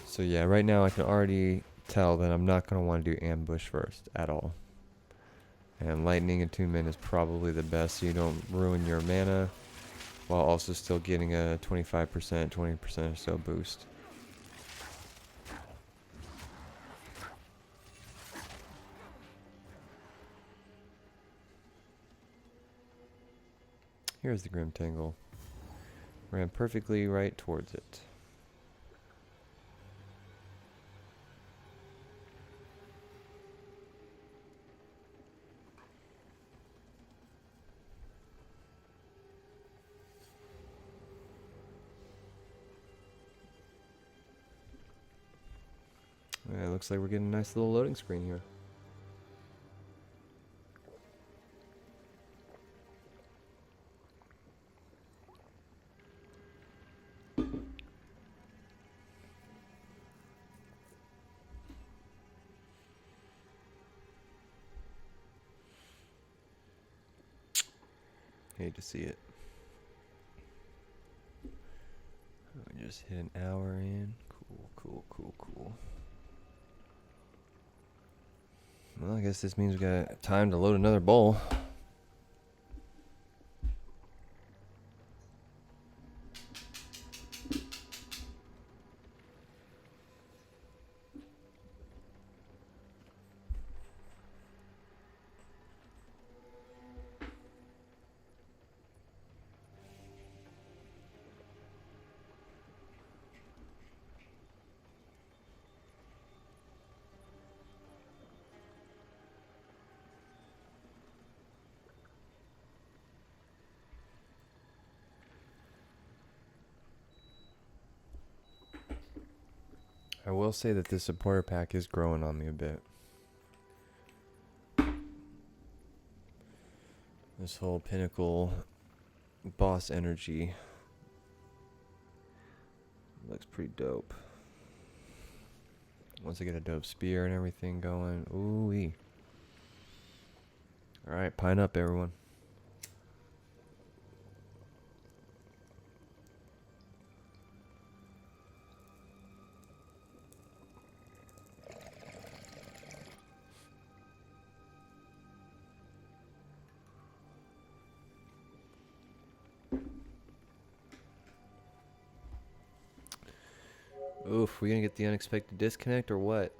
So yeah, right now I can already tell that I'm not going to want to do ambush first at all. And lightning attunement is probably the best so you don't ruin your mana while also still getting a 25%, 20% or so boost. Here's the Grim Tangle. Ran perfectly right towards it. Yeah, it looks like we're getting a nice little loading screen here. Hate to see it. We just hit an hour in. Cool. Well, I guess this means we got time to load another bowl. I will say that this supporter pack is growing on me a bit. This whole pinnacle boss energy looks pretty dope. Once I get a dope spear and everything going, ooh-wee. Alright, pine up everyone. Oof, we gonna get the unexpected disconnect or what?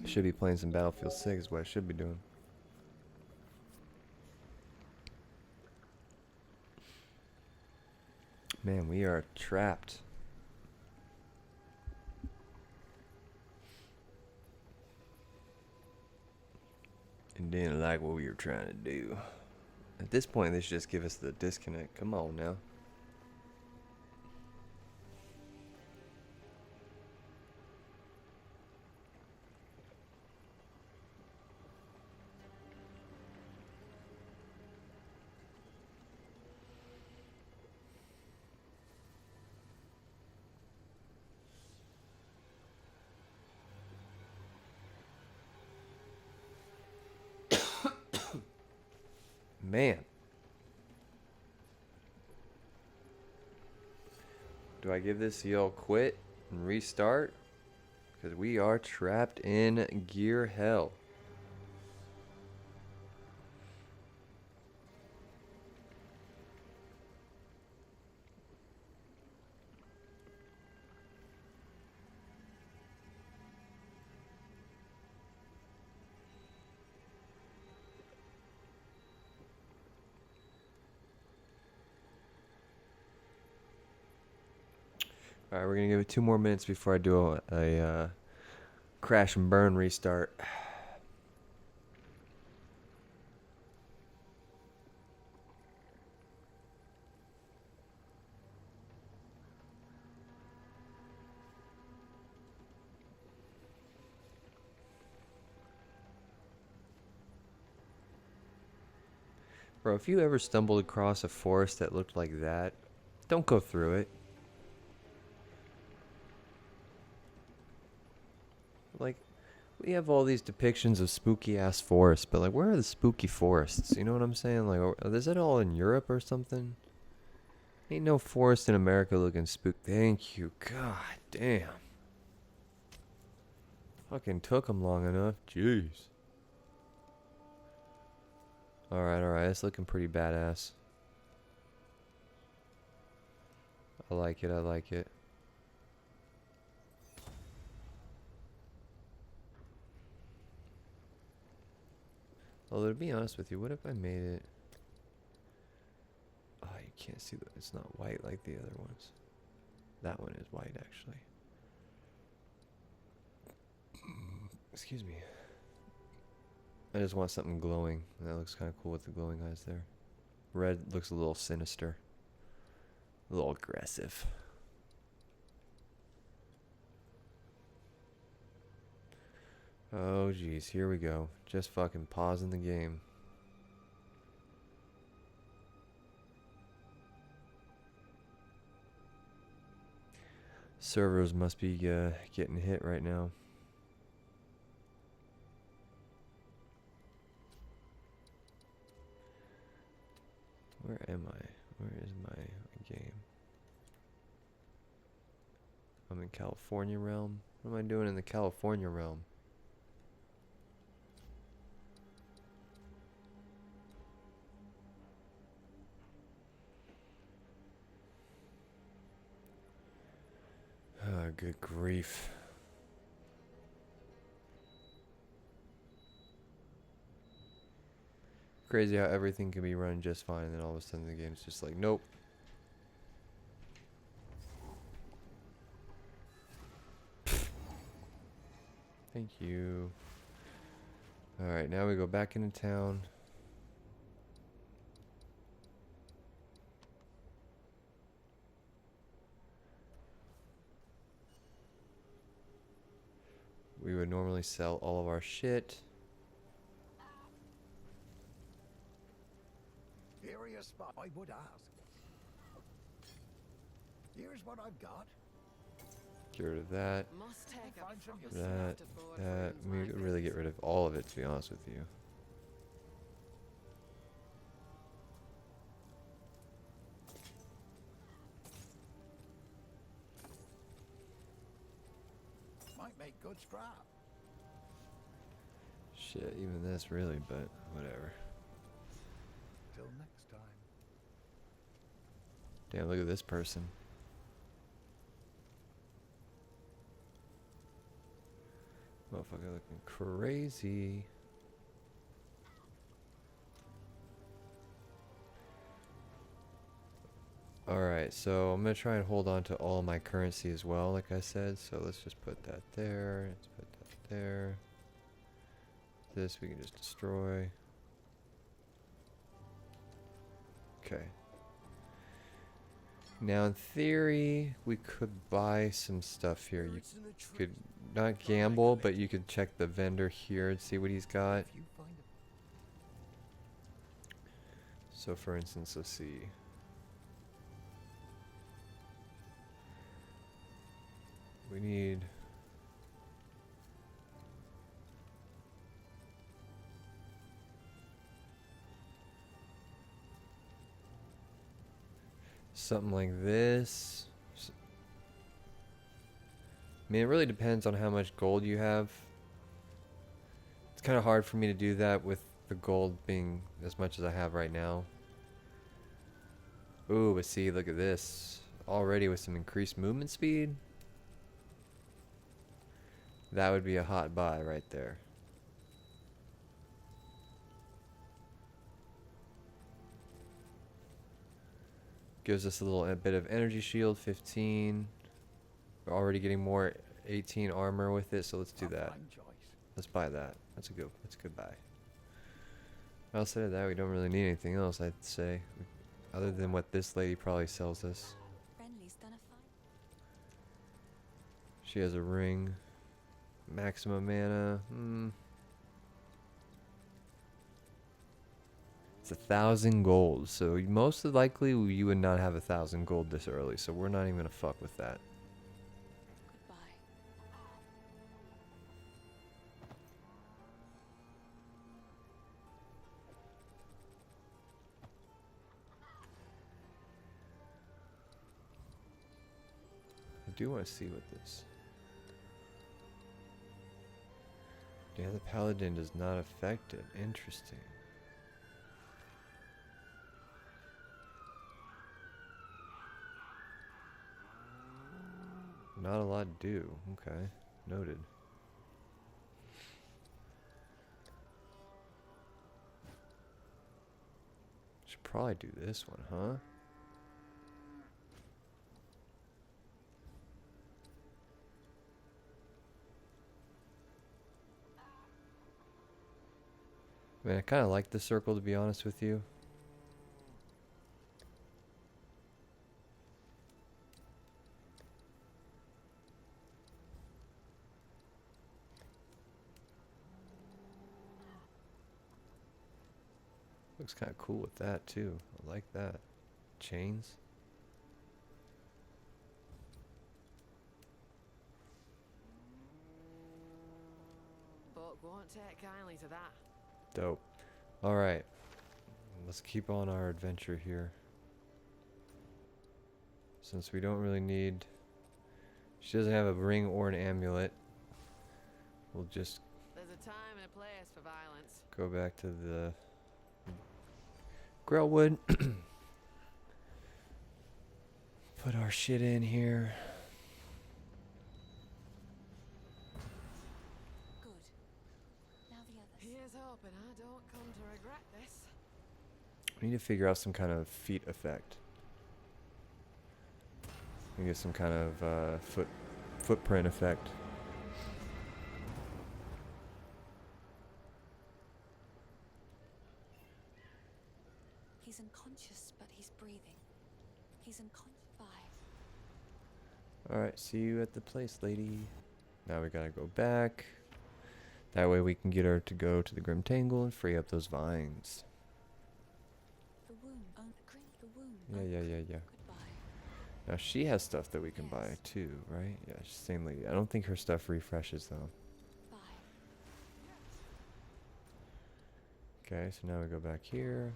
Should be playing some Battlefield 6 is what I should be doing. Man, we are trapped. And didn't like what we were trying to do. At this point, they should just give us the disconnect. Come on now. man. Do I give this the old quit and restart? Because we are trapped in gear hell. All right, we're gonna give it 2 more minutes before I do a crash and burn restart. Bro, if you ever stumbled across a forest that looked like that, don't go through it. Like, we have all these depictions of spooky ass forests, but like, where are the spooky forests? You know what I'm saying? Like, is it all in Europe or something? Ain't no forest in America looking spook. Thank you. God damn. Fucking took them long enough. Jeez. Alright. It's looking pretty badass. I like it. Although, to be honest with you, what if I made it... Oh, you can't see that. It's not white like the other ones. That one is white, actually. Excuse me. I just want something glowing. That looks kind of cool with the glowing eyes there. Red looks a little sinister. A little aggressive. Oh, geez. Here we go. Just fucking pausing the game. Servers must be getting hit right now. Where am I? Where is my game? I'm in California realm. What am I doing in the California realm? Oh, good grief. Crazy how everything can be run just fine, and then all of a sudden the game's just like, nope. Thank you. Alright, now we go back into town. We would normally sell all of our shit. Curious spot, I would ask. Here's what I've got. Get rid of that. Must take a Find some proper use. That. to board That. rooms We like could really this. get rid of all of it, to be honest with you. Might make good scrap. Shit, even this really, but whatever. Till next time. Damn, look at this person. Motherfucker looking crazy. Alright, so I'm going to try and hold on to all my currency as well, like I said. So let's just put that there. Let's put that there. This we can just destroy. Okay. Now, in theory, we could buy some stuff here. You could not gamble, but you could check the vendor here and see what he's got. If you find a So, for instance, let's see. We need... something like this. I mean, it really depends on how much gold you have. It's kind of hard for me to do that with the gold being as much as I have right now. Ooh, but see, look at this. Already with some increased movement speed. That would be a hot buy right there. Gives us a bit of energy shield, 15. We're already getting more 18 armor with it, so let's do that. Fine choice. Let's buy that. That's a good buy. Outside of that, we don't really need anything else, I'd say. Other than what this lady probably sells us. Renly's done a fine. She has a ring. Maximum mana. It's 1,000 gold. So most likely you would not have 1,000 gold this early. So we're not even gonna fuck with that. Goodbye. I do want to see what this. Yeah, the paladin does not affect it. Interesting. Not a lot to do. Okay. Noted. Should probably do this one, huh? Man, I kind of like the circle, to be honest with you. Looks kind of cool with that too. I like that. Chains. Folk won't take kindly to that. Dope. Alright. Let's keep on our adventure here. Since we don't really need... She doesn't have a ring or an amulet. We'll just There's a time and a place for violence. go back to the Grellwood. Put our shit in here. Good. Now the others. Here's hoping I don't come to regret this. We need to figure out some kind of feet effect. We get some kind of footprint effect. He's unconscious, but he's breathing. He's unconscious. Bye. Alright, see you at the place, lady. Now we gotta go back. That way we can get her to go to the Grim Tangle and free up those vines. The womb. Oh, the womb. Yeah. Goodbye. Now she has stuff that we can buy too, right? Yeah, same lady. I don't think her stuff refreshes though. Bye. Okay, so now we go back here.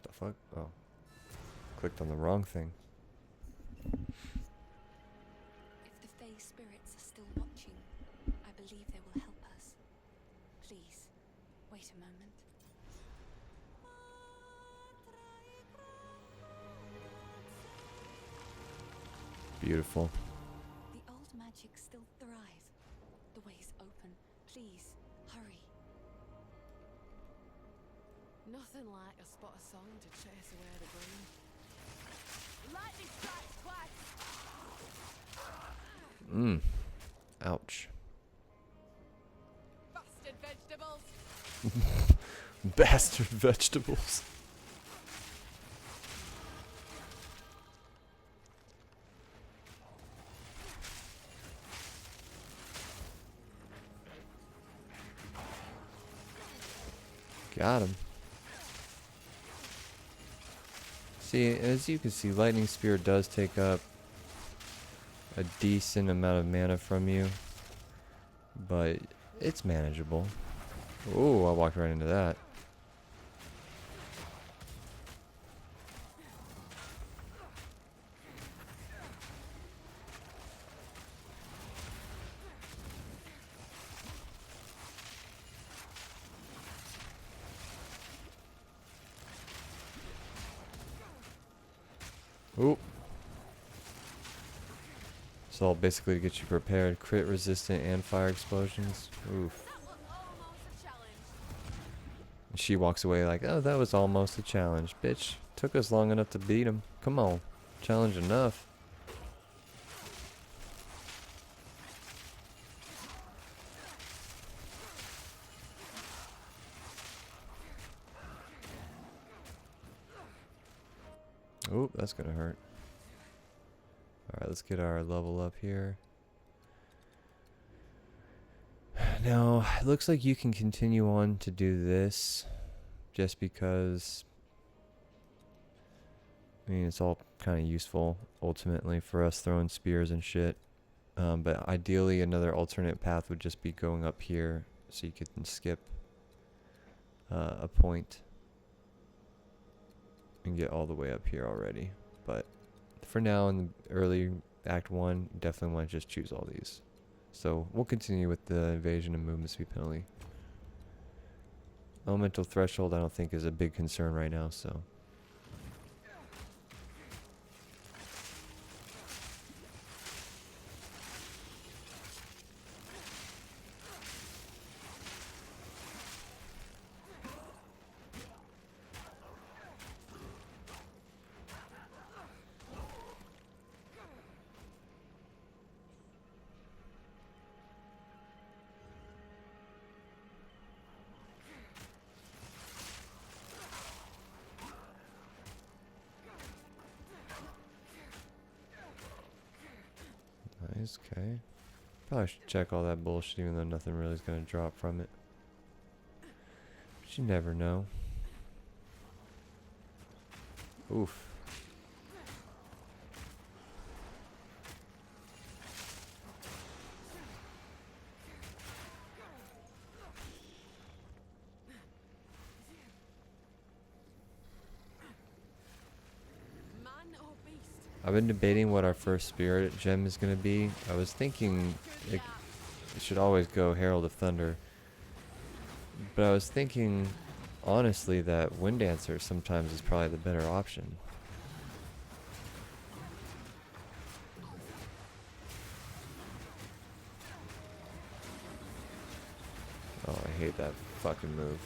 The fuck? Oh. Clicked on the wrong thing. If the Fae spirits are still watching, I believe they will help us. Please, wait a moment. Beautiful. The old magic still thrive. The way's open. Please, hurry. Nothing like a spot of song to chase away the green. Lightning strikes twice. Ouch. Bastard vegetables. Bastard vegetables. Got him. See, as you can see, Lightning Spear does take up a decent amount of mana from you, but it's manageable. Oh, I walked right into that. Oop. So I'll basically get you prepared. Crit resistant and fire explosions. Oof. That was almost a challenge. And she walks away like, oh, that was almost a challenge. Bitch, took us long enough to beat him. Come on. Challenge enough. Oop, that's gonna hurt. Alright, let's get our level up here. Now, it looks like you can continue on to do this just because, I mean, it's all kind of useful ultimately for us throwing spears and shit. But ideally, another alternate path would just be going up here so you can skip a point and get all the way up here already. But for now, in the early Act 1, you definitely want to just choose all these. So we'll continue with the evasion and movement speed penalty. Elemental threshold I don't think is a big concern right now, so. Nice, okay. Probably should check all that bullshit even though nothing really is going to drop from it. But you never know. Oof. Man or beast? I've been debating what our first spirit gem is going to be. I was thinking it should always go Herald of Thunder. But I was thinking, honestly, that Wind Dancer sometimes is probably the better option. Oh, I hate that fucking move.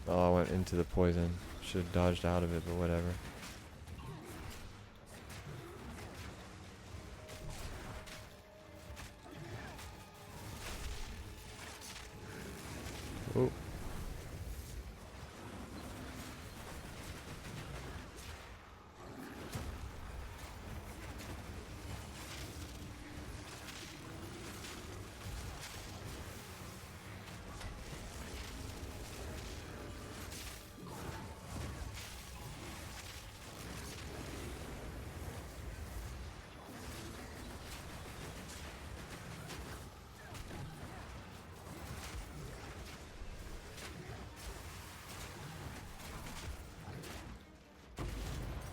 Oh, I went into the poison. Should have dodged out of it, but whatever. Oh.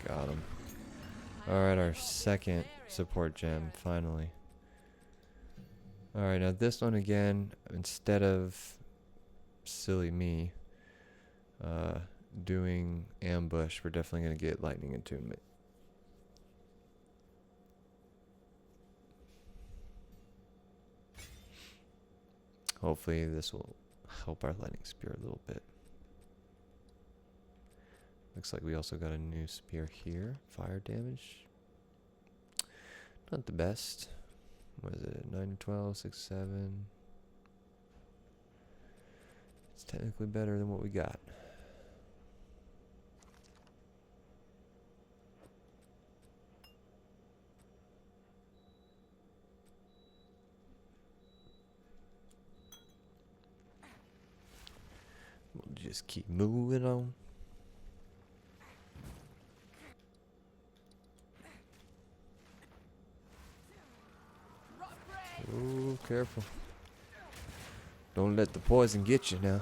Got him. Alright, our second support gem, finally. Alright, now this one again, instead of silly me doing ambush, we're definitely going to get lightning attunement. Hopefully this will help our lightning spear a little bit. Looks like we also got a new spear here. Fire damage. Not the best. What is it? 9 to 12, 6 7. It's technically better than what we got. We'll just keep moving on. Ooh, careful. Don't let the poison get you now.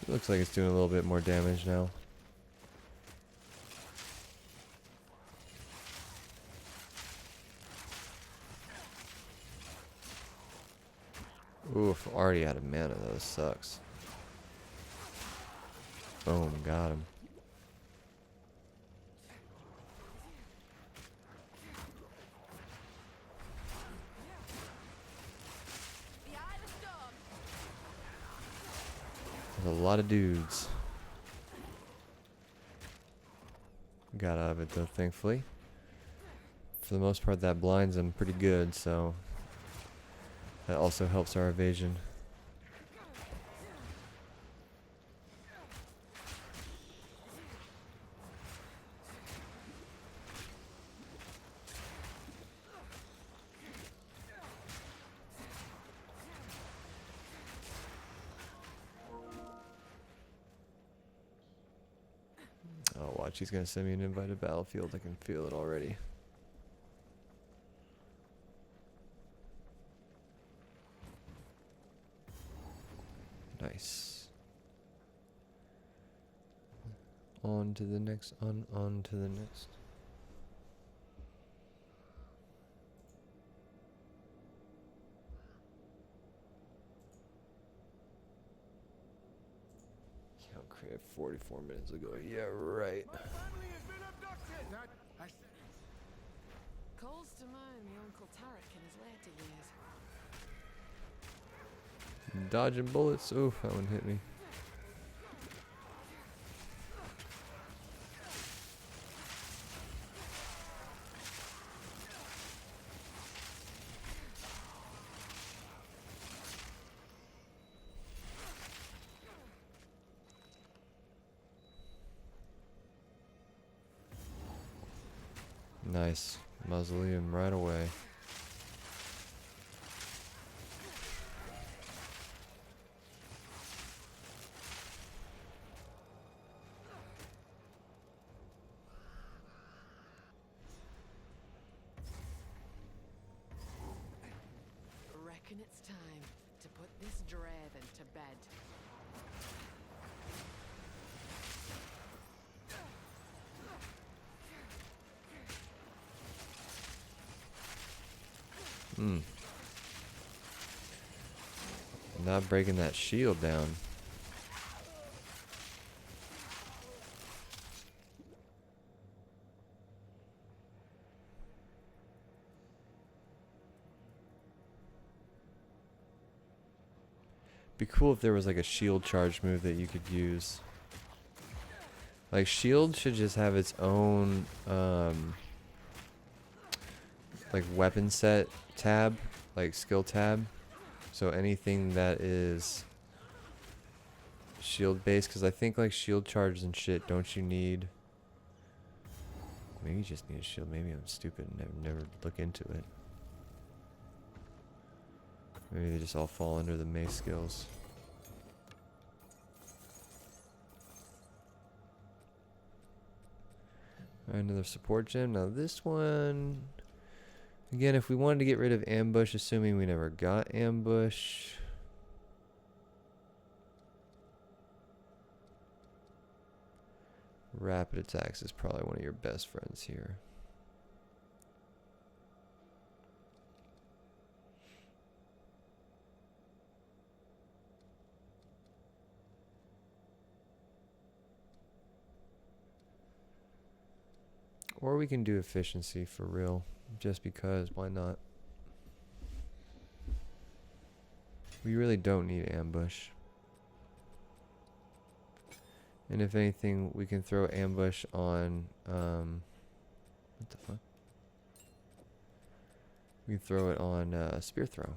Looks like it's doing a little bit more damage now. Oof, already out of mana though, sucks. Boom, got him. There's a lot of dudes. Got out of it though, thankfully. For the most part, that blinds them pretty good, so that also helps our evasion. Oh, watch, he's gonna send me an invite to Battlefield. I can feel it already. Nice. On to the next, on to the next. Count created 44 minutes ago. Yeah, right. Calls to mind my Uncle Tarek in his later years. Dodging bullets. Oof, that one hit me. Nice. Mausoleum right away. Reckon it's time to put this Draven to bed. Not breaking that shield down. Be cool if there was like a shield charge move that you could use. Like shield should just have its own like weapon set tab, like skill tab. So anything that is shield based, because I think like shield charges and shit, don't you need? Maybe you just need a shield. Maybe I'm stupid and never look into it. Maybe they just all fall under the mace skills. Alright, another support gem. Now this one, again, if we wanted to get rid of ambush, assuming we never got ambush. Rapid attacks is probably one of your best friends here. Or we can do efficiency for real, just because, why not? We really don't need ambush. And if anything, we can throw ambush on, what the fuck? We can throw it on spear throw.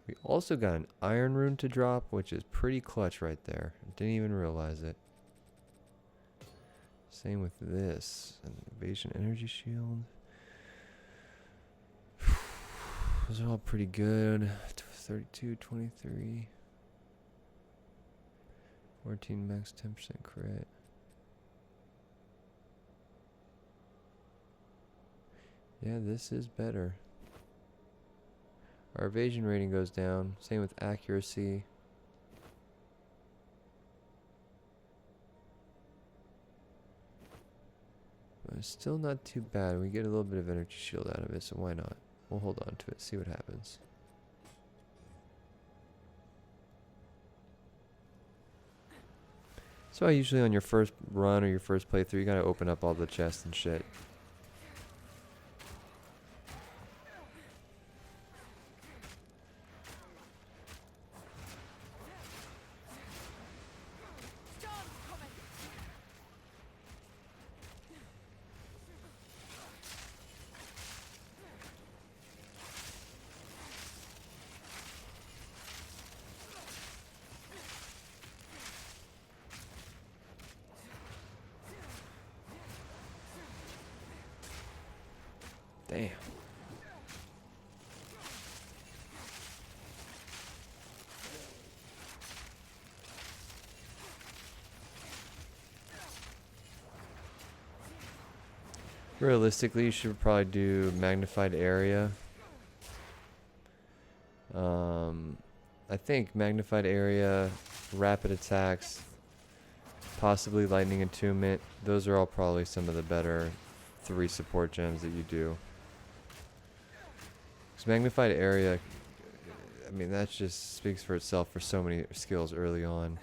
We also got an iron rune to drop, which is pretty clutch right there. Didn't even realize it. Same with this. An evasion energy shield. Those are all pretty good. 32, 23. 14 max 10% crit. Yeah, this is better. Our evasion rating goes down. Same with accuracy. But it's still not too bad. We get a little bit of energy shield out of it, so why not? We'll hold on to it, see what happens. So usually on your first run or your first playthrough, you gotta open up all the chests and shit. Damn. Realistically, you should probably do magnified area. I think magnified area, rapid attacks, possibly lightning attunement. Those are all probably some of the better 3 support gems that you do. Because magnified area, I mean, that just speaks for itself for so many skills early on.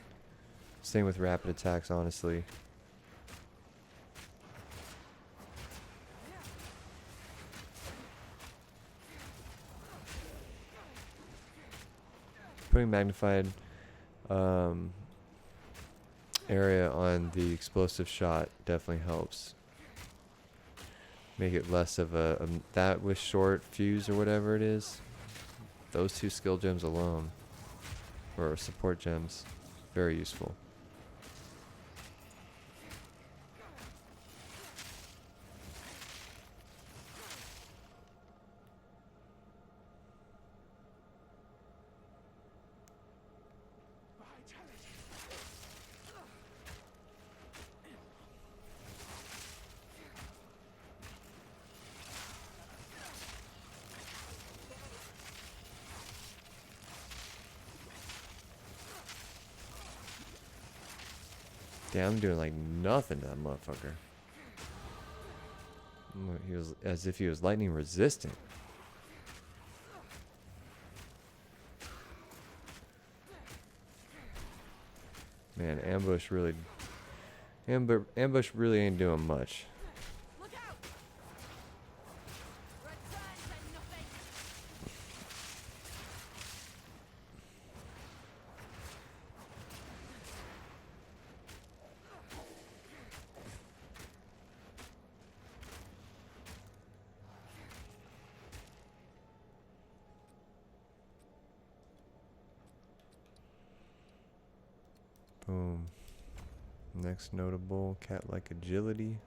Same with rapid attacks, honestly. Putting magnified area on the explosive shot definitely helps. Make it less of a that with short fuse or whatever it is. Those 2 skill gems alone, or support gems, very useful. Damn, I'm doing like nothing to that motherfucker. He was as if he was lightning resistant. Man, ambush really ain't doing much. Look out! Return to nothing. Boom. Next notable, cat-like agility.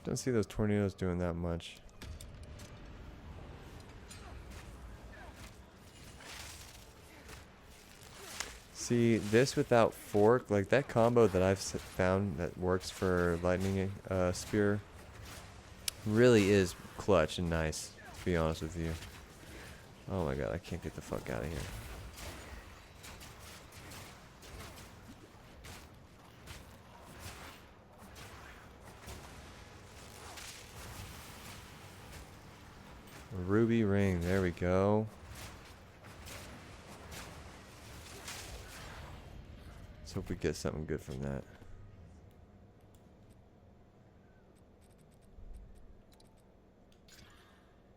Don't see those tornadoes doing that much. See, this without fork, like that combo that I've found that works for lightning spear, really is clutch and nice, to be honest with you. Oh my god, I can't get the fuck out of here. Ruby ring, there we go. Let's hope we get something good from that.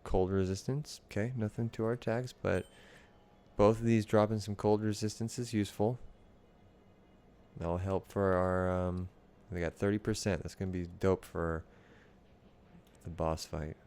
Cold resistance, okay, nothing to our attacks, but both of these dropping some cold resistance is useful. That'll help for our, we got 30%, that's gonna be dope for the boss fight.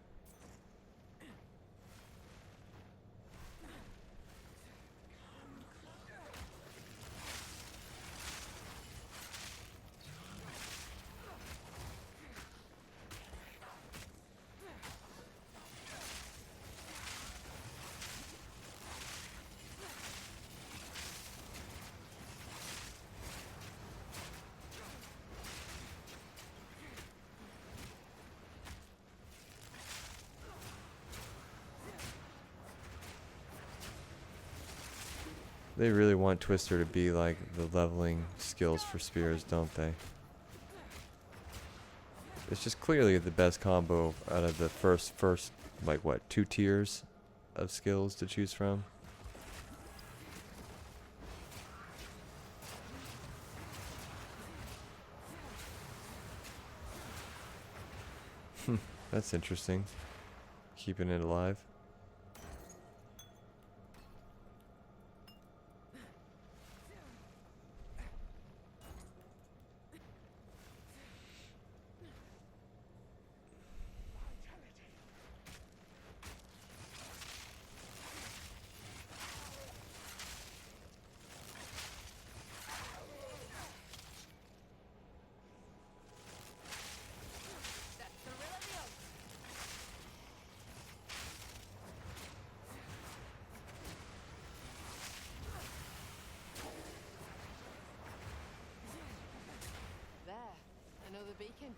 They really want Twister to be like the leveling skills for spears, don't they? It's just clearly the best combo out of the first like what, 2 tiers of skills to choose from. That's interesting. Keeping it alive. There, another beacon.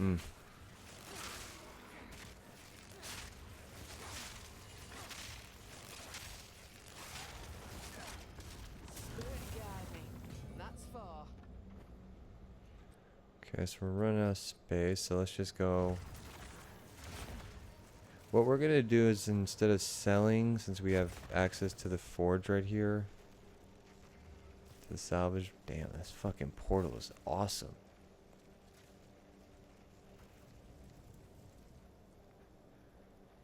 Mm. Spirit guide me. That's far. Okay, so we're running out of space, so let's just go. What we're gonna do is, instead of selling, since we have access to the forge right here, to the salvage. Damn, this fucking portal is awesome.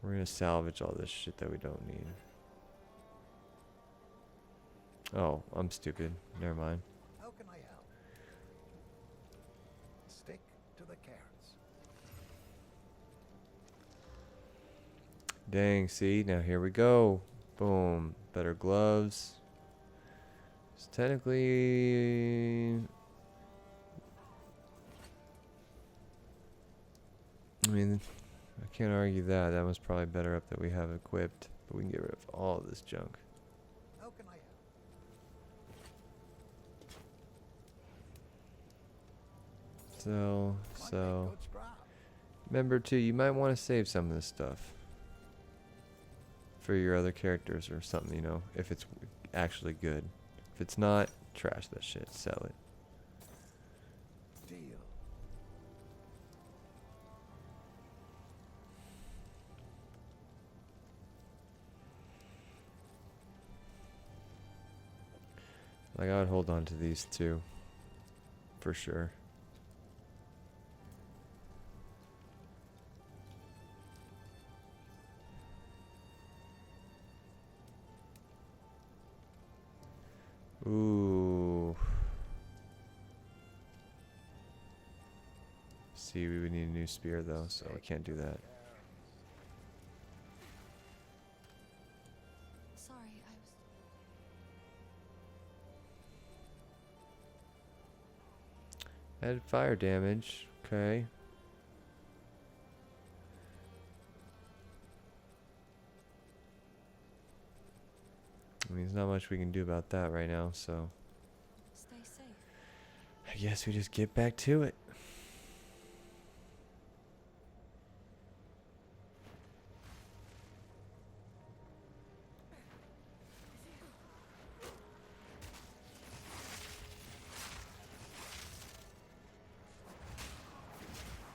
We're gonna salvage all this shit that we don't need. Oh, I'm stupid. Never mind. How can I help? Stick to the carrots. Dang, see? Now here we go. Boom. Better gloves. So technically, I mean, I can't argue that. That was probably better up that we have equipped. But we can get rid of all of this junk. How can I help? So, Might make so. good scrap. Remember too, you might want to save some of this stuff for your other characters or something, you know, if it's actually good. If it's not, trash that shit, sell it. Deal. Like, I would hold on to these two, for sure. Ooh. See, we would need a new spear though, so I can't do that. Sorry, I was. Add fire damage. Okay. I mean, there's not much we can do about that right now, so Stay safe. I guess we just get back to it.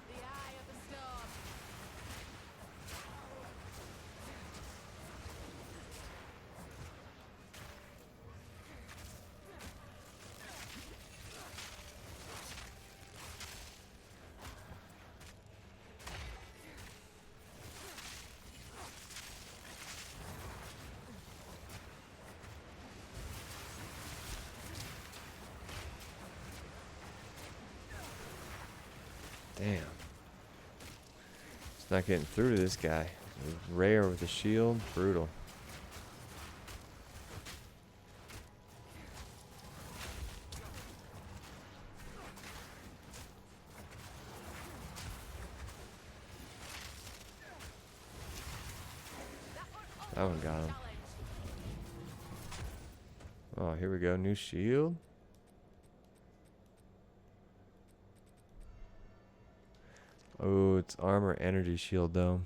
The eye of the storm. Damn. It's not getting through to this guy. Rare with the shield. Brutal. That one got him. Oh, here we go. New shield. Oh, it's armor energy shield though.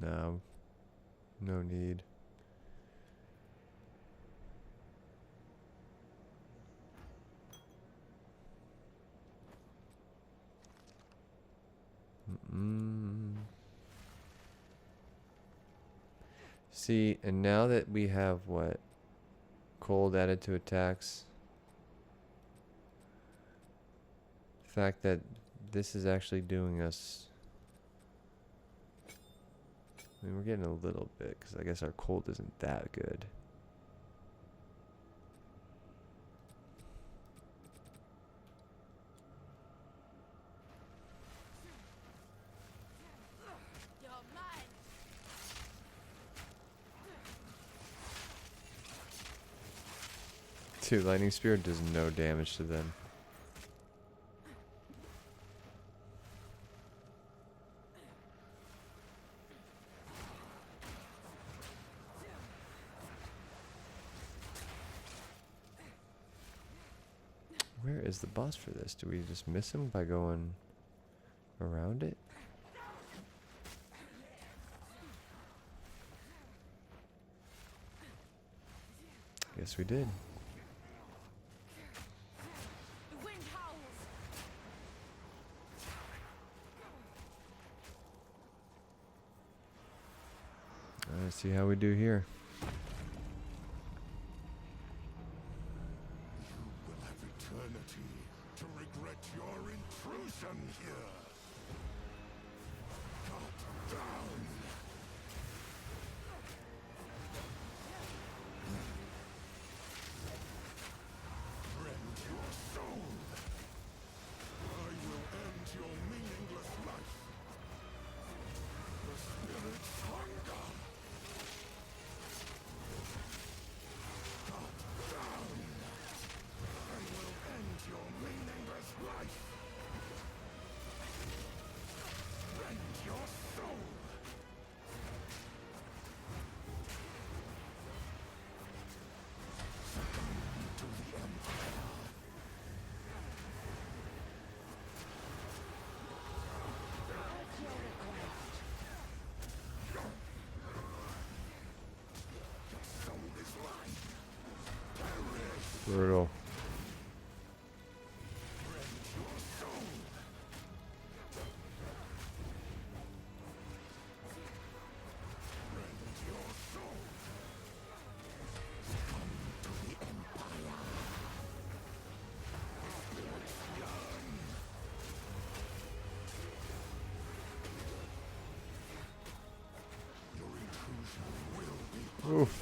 No. No need. See, and now that we have what? Cold added to attacks. The fact that this is actually doing us. I mean, we're getting a little bit, because I guess our cold isn't that good. You're mine. Dude, Lightning Spear does no damage to them. Where is the boss for this? Do we just miss him by going around it? Guess we did. The wind howls. Let's see how we do here. You will have eternity to regret your intrusion here. Cut down. Rend your soul. I will end your meaningless life. The spirit's hunger. Cut down. I will end your meaningless life. Rend your soul. Succumb to the Empire. Your soul is mine. Perish. Brutal. Rend your soul. Rend your soul. Succumb to the Empire. Spirits yearn. Your intrusion will be Oof.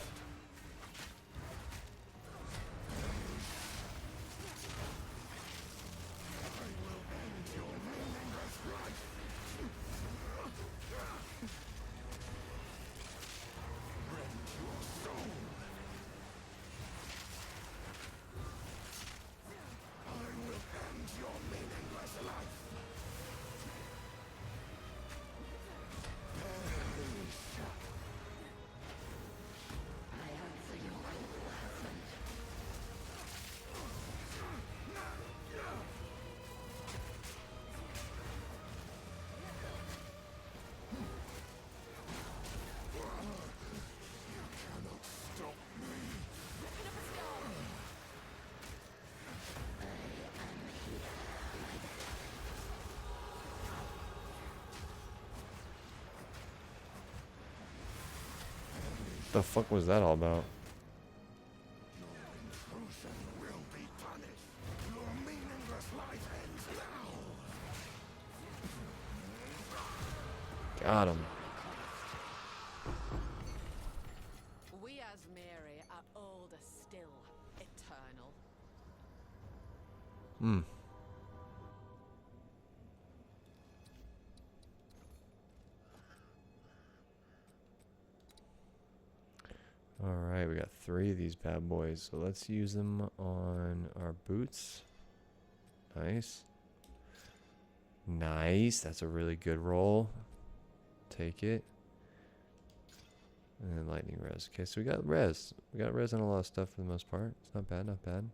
I will end your meaningless life. The fuck was that all about? Intrusion will be punished. Your meaningless life ends now. Got him. We as Mary are older still, eternal. Hmm. Alright, we got 3 of these bad boys. So let's use them on our boots. Nice. Nice. That's a really good roll. Take it. And then lightning res. Okay, so we got res. We got res on a lot of stuff for the most part. It's not bad, not bad.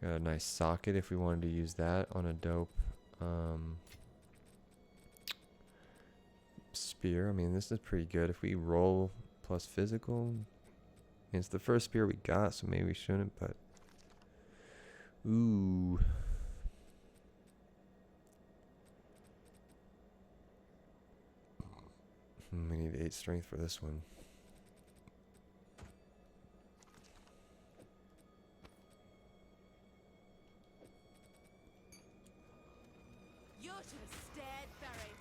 Got a nice socket if we wanted to use that on a dope spear. I mean, this is pretty good. If we roll plus physical, I mean, it's the first spear we got, so maybe we shouldn't, but ooh. We need 8 strength for this one. You should have stayed buried.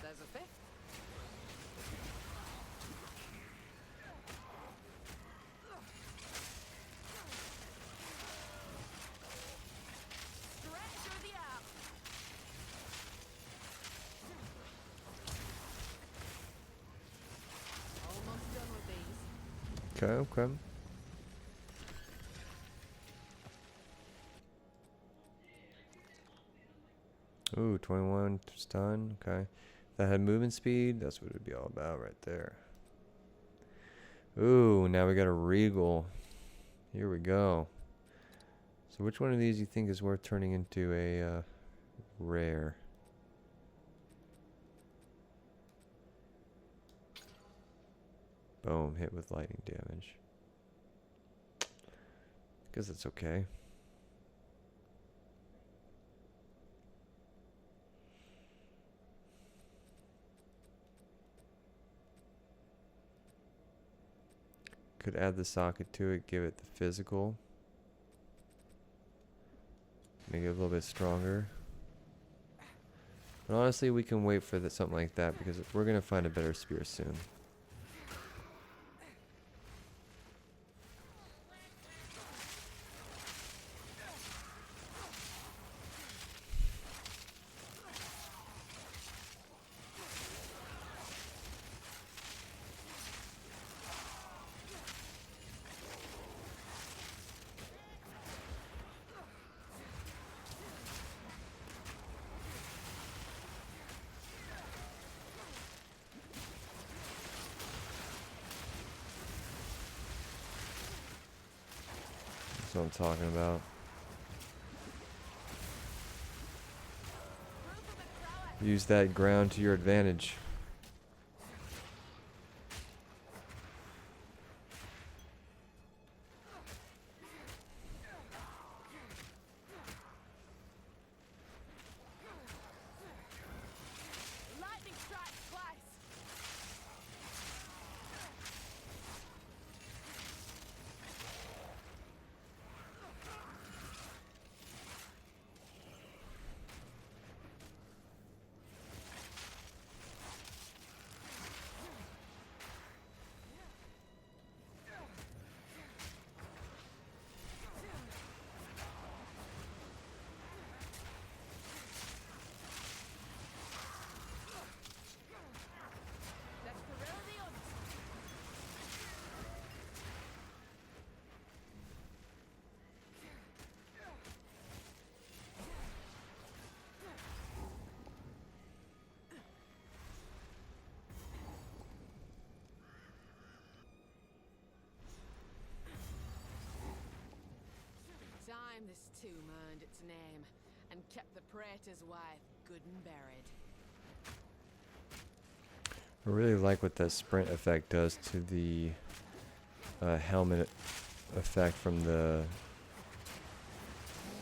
There's a fifth. Stretch the arm. Almost done with these. Okay, okay. Ooh, 21 stun. Okay. If that had movement speed, that's what it'd be all about right there. Ooh, now we got a regal. Here we go. So which one of these you think is worth turning into a rare? Boom, hit with lightning damage. Guess it's okay. Could add the socket to it, give it the physical. Make it a little bit stronger. But honestly, we can wait for something like that because we're going to find a better spear soon. That's what I'm talking about. Use that ground to your advantage. Lightning strikes twice. time this tomb earned its name and kept the praetor's wife good and buried. I really like what that sprint effect does to the helmet effect from the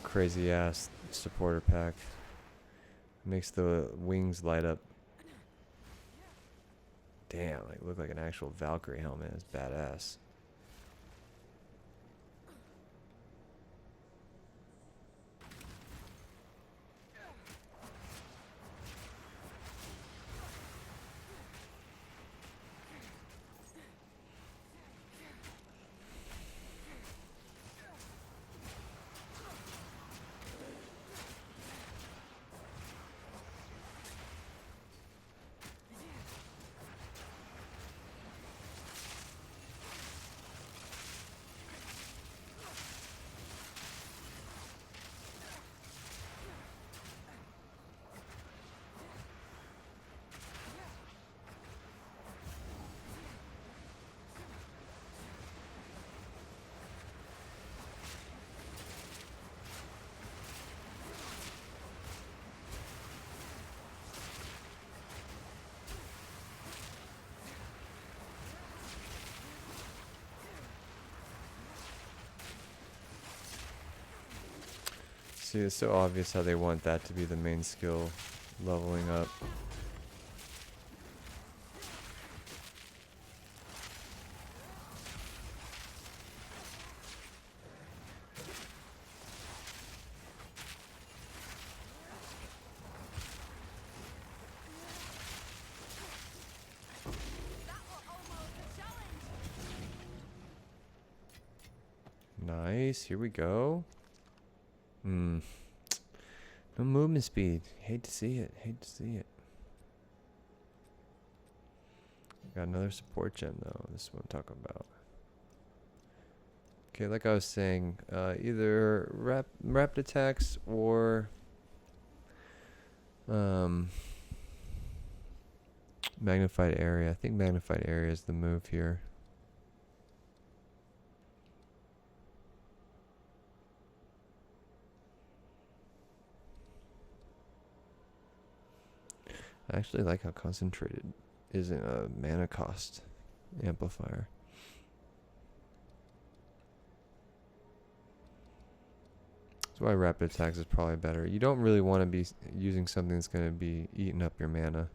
crazy ass supporter pack. Makes the wings light up. Damn, like look like an actual Valkyrie helmet. It's badass. See, it's so obvious how they want that to be the main skill, leveling up. Nice, here we go. No movement speed. Hate to see it. Hate to see it. Got another support gem though. This is what I'm talking about. Okay, like I was saying, either rapid attacks or magnified area. I think magnified area is the move here. I actually like how concentrated isn't a mana cost amplifier. That's why rapid attacks is probably better. You don't really want to be using something that's going to be eating up your mana.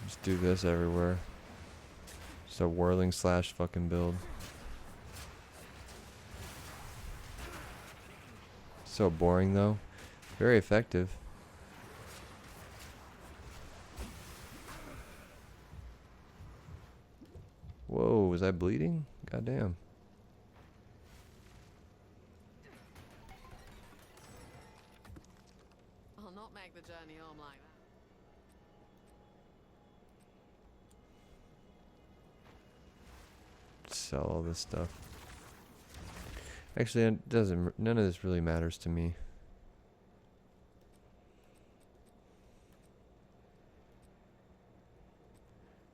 Just do this everywhere. Just a whirling slash fucking build. So boring though. Very effective. Whoa, was I bleeding? Goddamn. I'll not make the journey home like that. Sell all this stuff. Actually, it doesn't. None of this really matters to me.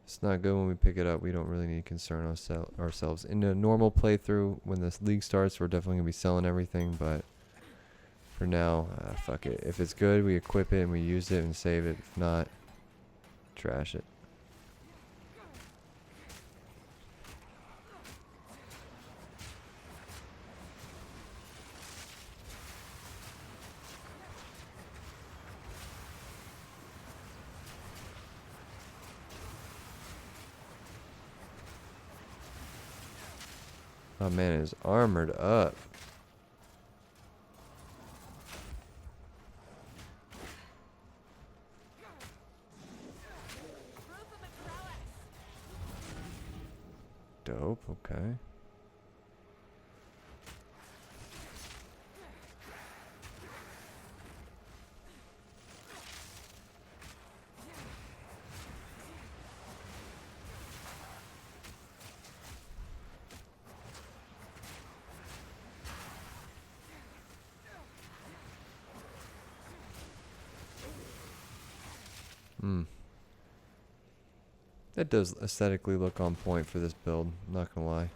It's not good when we pick it up. We don't really need to concern ourselves. In a normal playthrough, when this league starts, we're definitely gonna be selling everything. But for now, fuck it. If it's good, we equip it and we use it and save it. If not, trash it. Oh man, it is armored up. Dope, okay. Hmm. That does aesthetically look on point for this build, not gonna lie.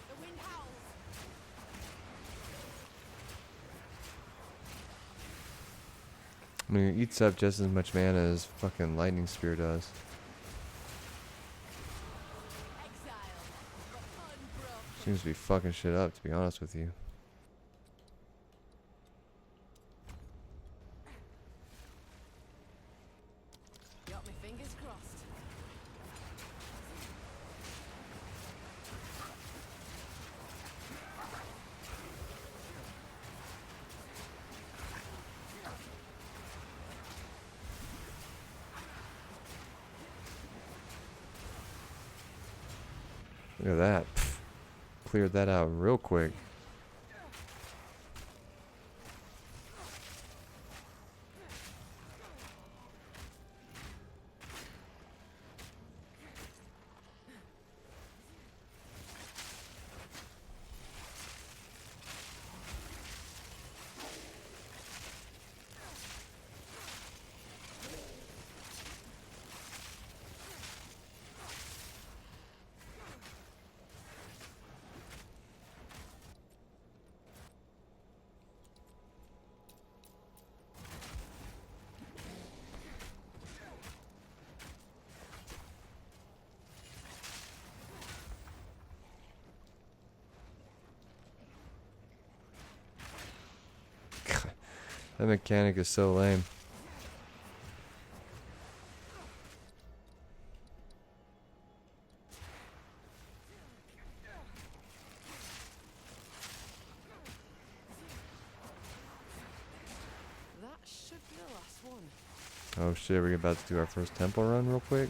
The wind howls. I mean, it eats up just as much mana as fucking Lightning Spear does. Exile, but unbroken. Seems to be fucking shit up, to be honest with you. Got my fingers crossed. Look at that. Pff, cleared that out real quick. That mechanic is so lame. That should be the last one. Oh shit, we're about to do our first temple run real quick.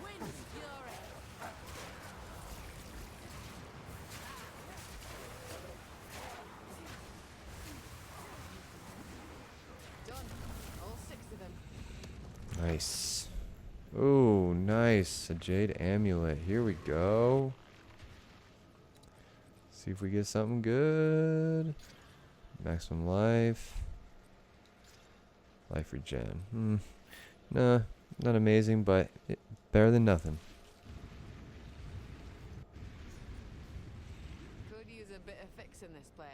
Wind fury. Done. All 6 of them. Nice. Ooh, nice. A Jade Amulet. Here we go. See if we get something good. Maximum life. Life regen. Nah, not amazing, but better than nothing. Could use a bit of fixing this place.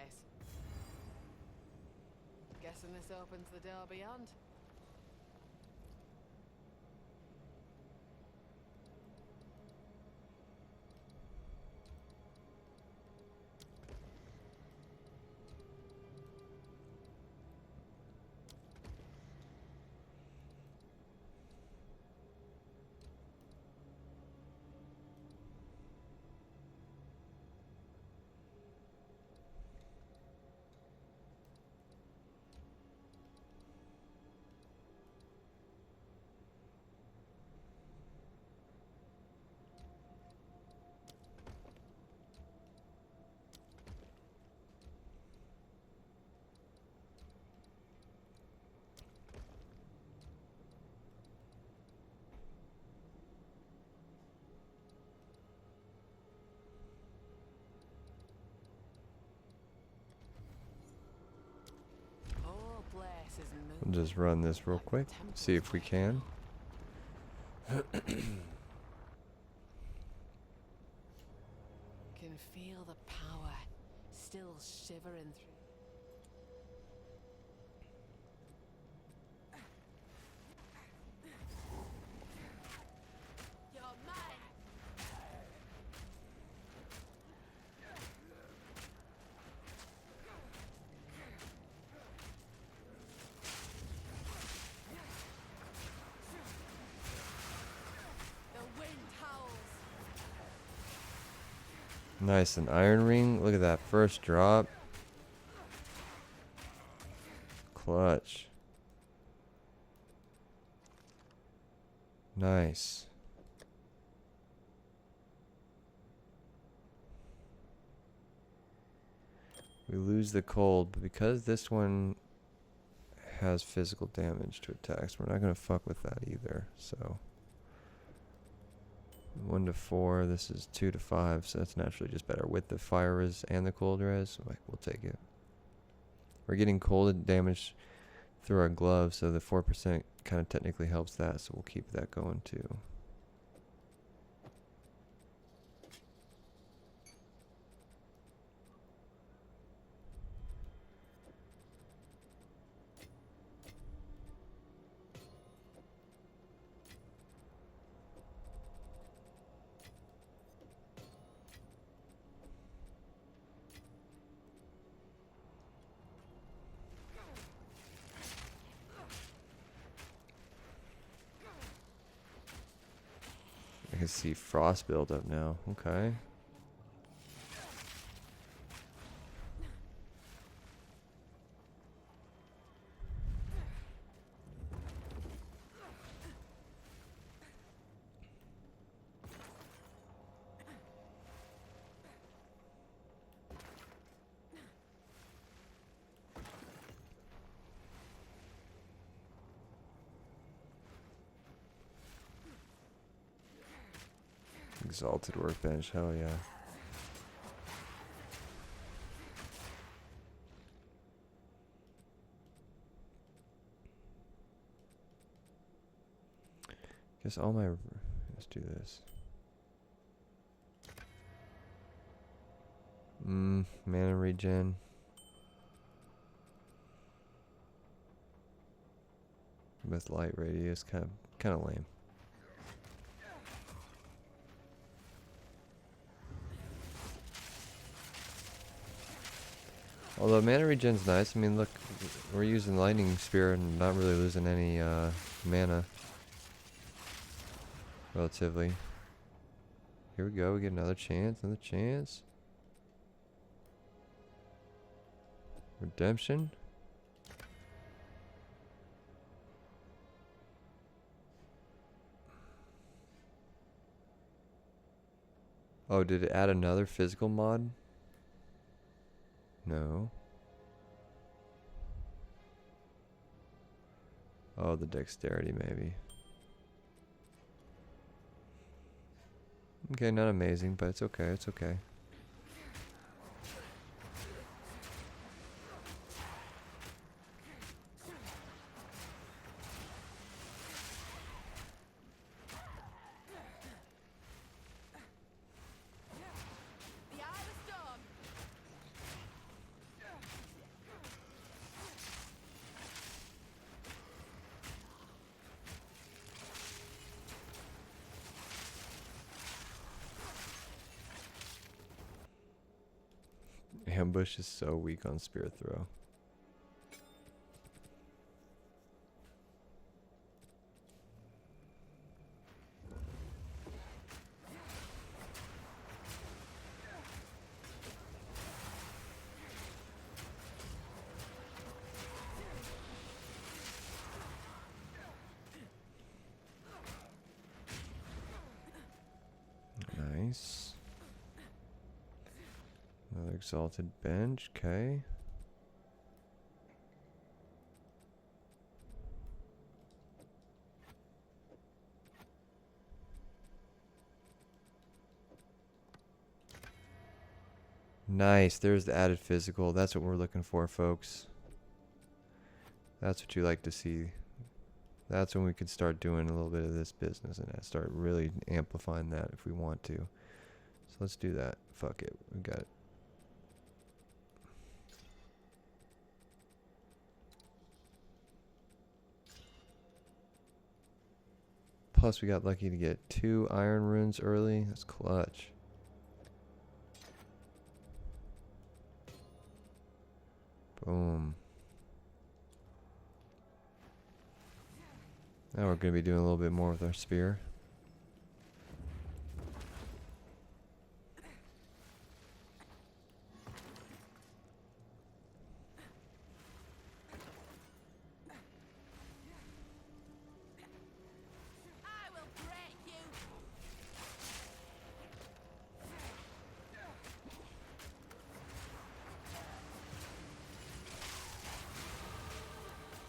Guessing this opens the door beyond. Whole place is We'll moving. just run this real Like the quick. temple's See if we like can. Can feel the power still shivering through. You're mine. The wind howls. Nice, an Iron Ring. Look at that first drop. Clutch. Nice. We lose the cold, but because this one has physical damage to attacks, we're not going to fuck with that either. So 1 to 4, this is 2 to 5, so that's naturally just better with the fire res and the cold res. So like, we'll take it. We're getting cold damage through our gloves, so the 4% kind of technically helps that, so we'll keep that going too. I can see frost build up now. Okay. Exalted workbench, hell yeah. Guess all my... Let's do this. Mana regen. With light radius, kind of lame. Although mana regen's nice. I mean, look, we're using lightning spear and not really losing any mana. Relatively. Here we go. We get another chance. Another chance. Redemption. Oh, did it add another physical mod? No. Oh, the dexterity maybe. Okay, not amazing, but it's okay, it's okay. The eye of the storm. Ambush is so weak on Spirit Throw. Nice. Another exalted bench, okay. Nice, there's the added physical. That's what we're looking for, folks. That's what you like to see. That's when we could start doing a little bit of this business and start really amplifying that if we want to. So let's do that. Fuck it, we got it. Plus we got lucky to get 2 iron runes early. That's clutch. Boom. Now we're going to be doing a little bit more with our spear.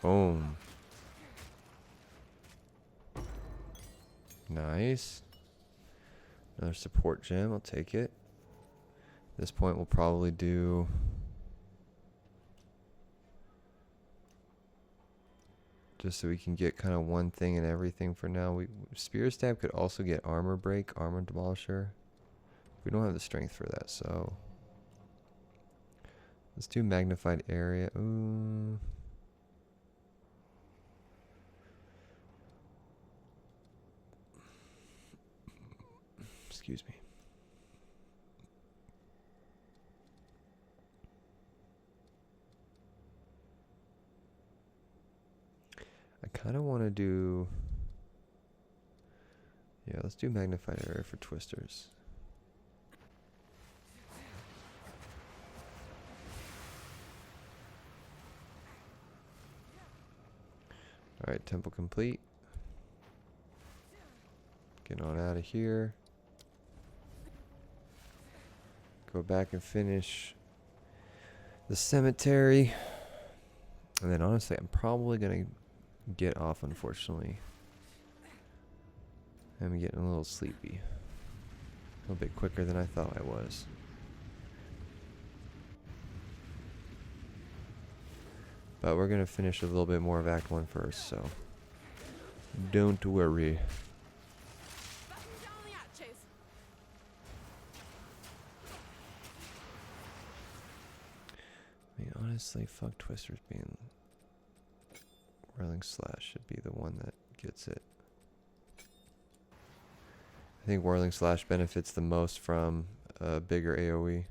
Boom. Nice. Another support gem. I'll take it. At this point, we'll probably do... just so we can get kind of one thing and everything for now. Spear Stab could also get Armor Break, Armor Demolisher. We don't have the strength for that, so... let's do Magnified Area. Ooh. Excuse me. I kind of want to do... yeah, let's do Magnified Area for Twisters. Alright, temple complete. Get on out of here. Go back and finish the cemetery. And then honestly, I'm probably going to get off, unfortunately. I'm getting a little sleepy. A little bit quicker than I thought I was. But we're going to finish a little bit more of Act 1 first, so don't worry. Batten down the hatches. I mean, honestly, fuck Twisters being... Whirling Slash should be the one that gets it. I think Whirling Slash benefits the most from a bigger AoE.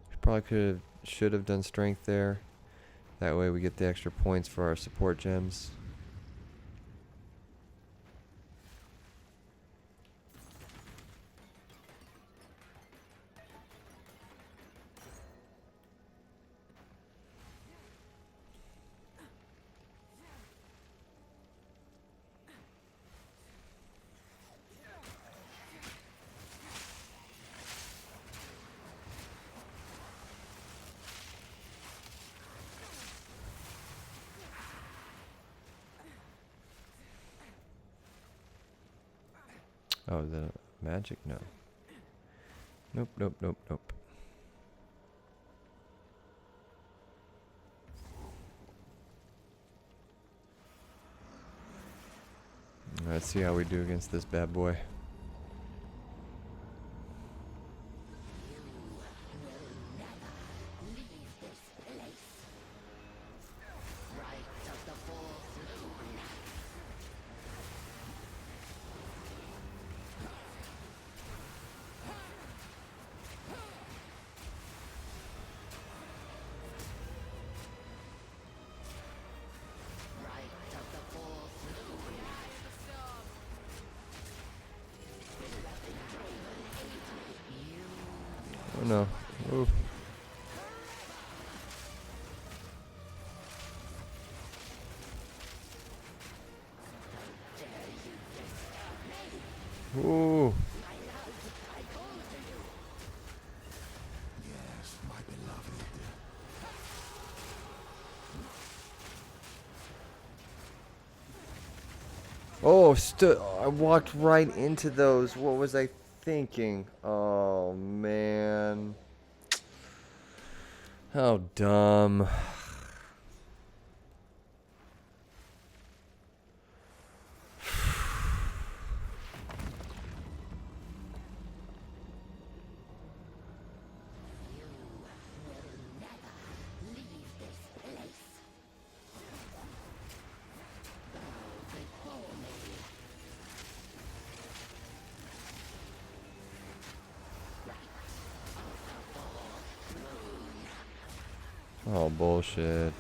We probably should have done Strength there. That way we get the extra points for our support gems. Oh, the magic? No. Nope, nope, nope, nope. Let's see how we do against this bad boy. Oh no. Ooh. Ooh. Yes, my beloved. Oh, I walked right into those. What was I thinking? Oh, man. How dumb. Oh, bullshit.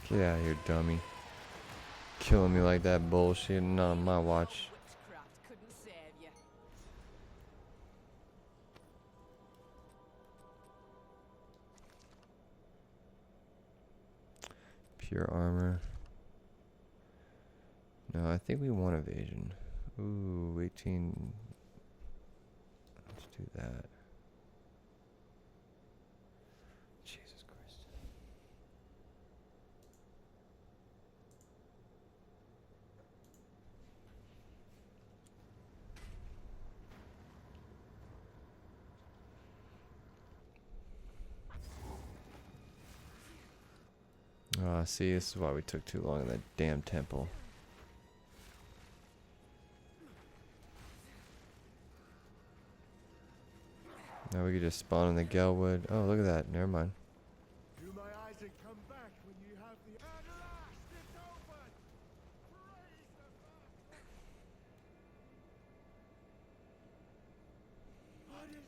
Get out of here, dummy. Killing me like that bullshit, not on my watch. Witchcraft couldn't save you. Pure armor. No, I think we want evasion. Ooh, 18. Let's do that. Jesus Christ. See, this is why we took too long in that damn temple. Now we could just spawn in the Gelwood. Oh, look at that. Never mind. Do my eyes and come back when you have the at last it's open! Praise the What is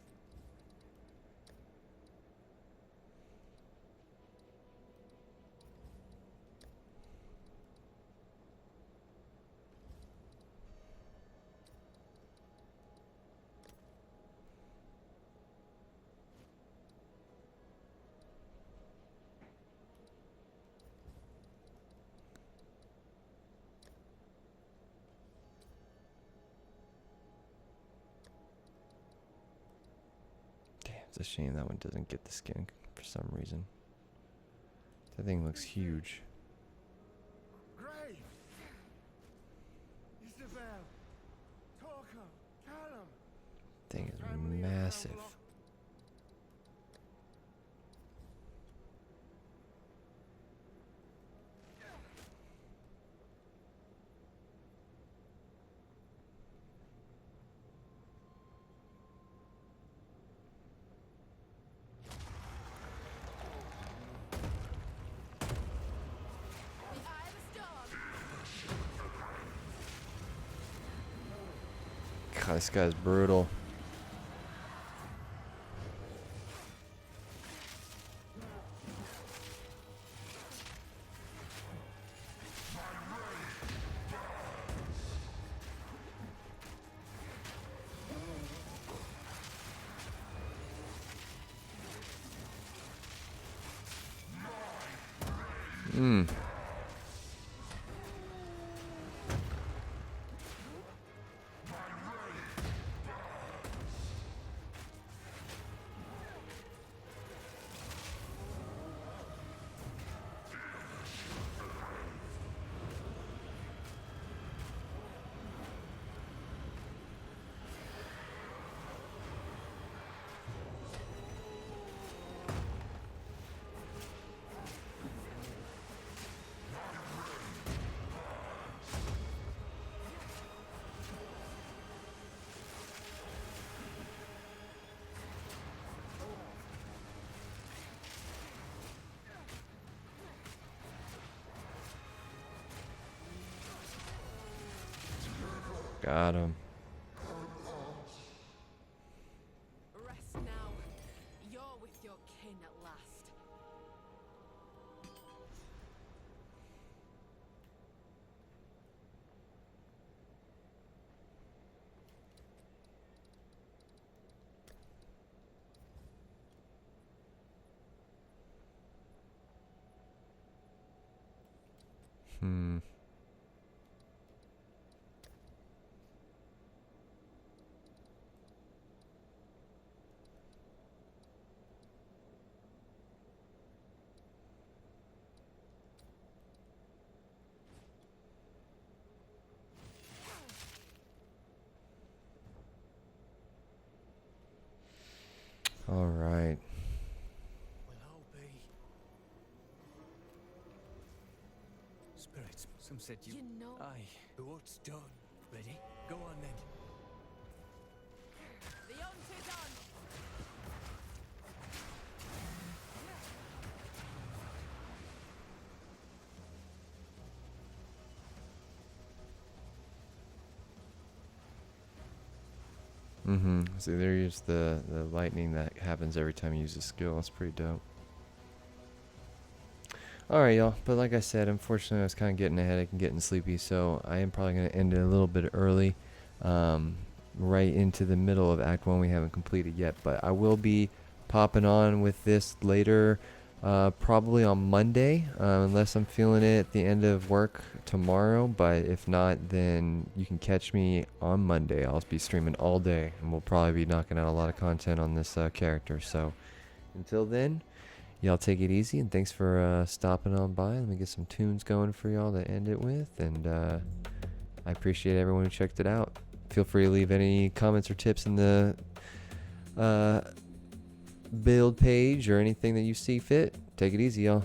Damn, it's a shame that one doesn't get the skin for some reason. That thing looks huge. Graves? Isabel? Torko? Callum? Thing is Family are massive. now lost. The Eye of the Storm. God, this guy's brutal. Hmm. Got him. Rest now. You're with your kin at last. Hmm. All right. Will all be. Spirits, some said you. You know. Aye, but what's done? Ready? Go on then. The hunt is on. Mm-hmm. So there's the lightning that happens every time you use a skill. That's pretty dope. All right, y'all. But like I said, unfortunately, I was kind of getting a headache and getting sleepy, so I am probably going to end it a little bit early, right into the middle of Act 1 we haven't completed yet. But I will be popping on with this later, probably on Monday, unless I'm feeling it at the end of work tomorrow. But if not, then you can catch me on Monday. I'll be streaming all day, and we'll probably be knocking out a lot of content on this character. So until then, y'all take it easy, and thanks for stopping on by. Let me get some tunes going for y'all to end it with, and I appreciate everyone who checked it out. Feel free to leave any comments or tips in the build page or anything that you see fit. Take it easy, y'all.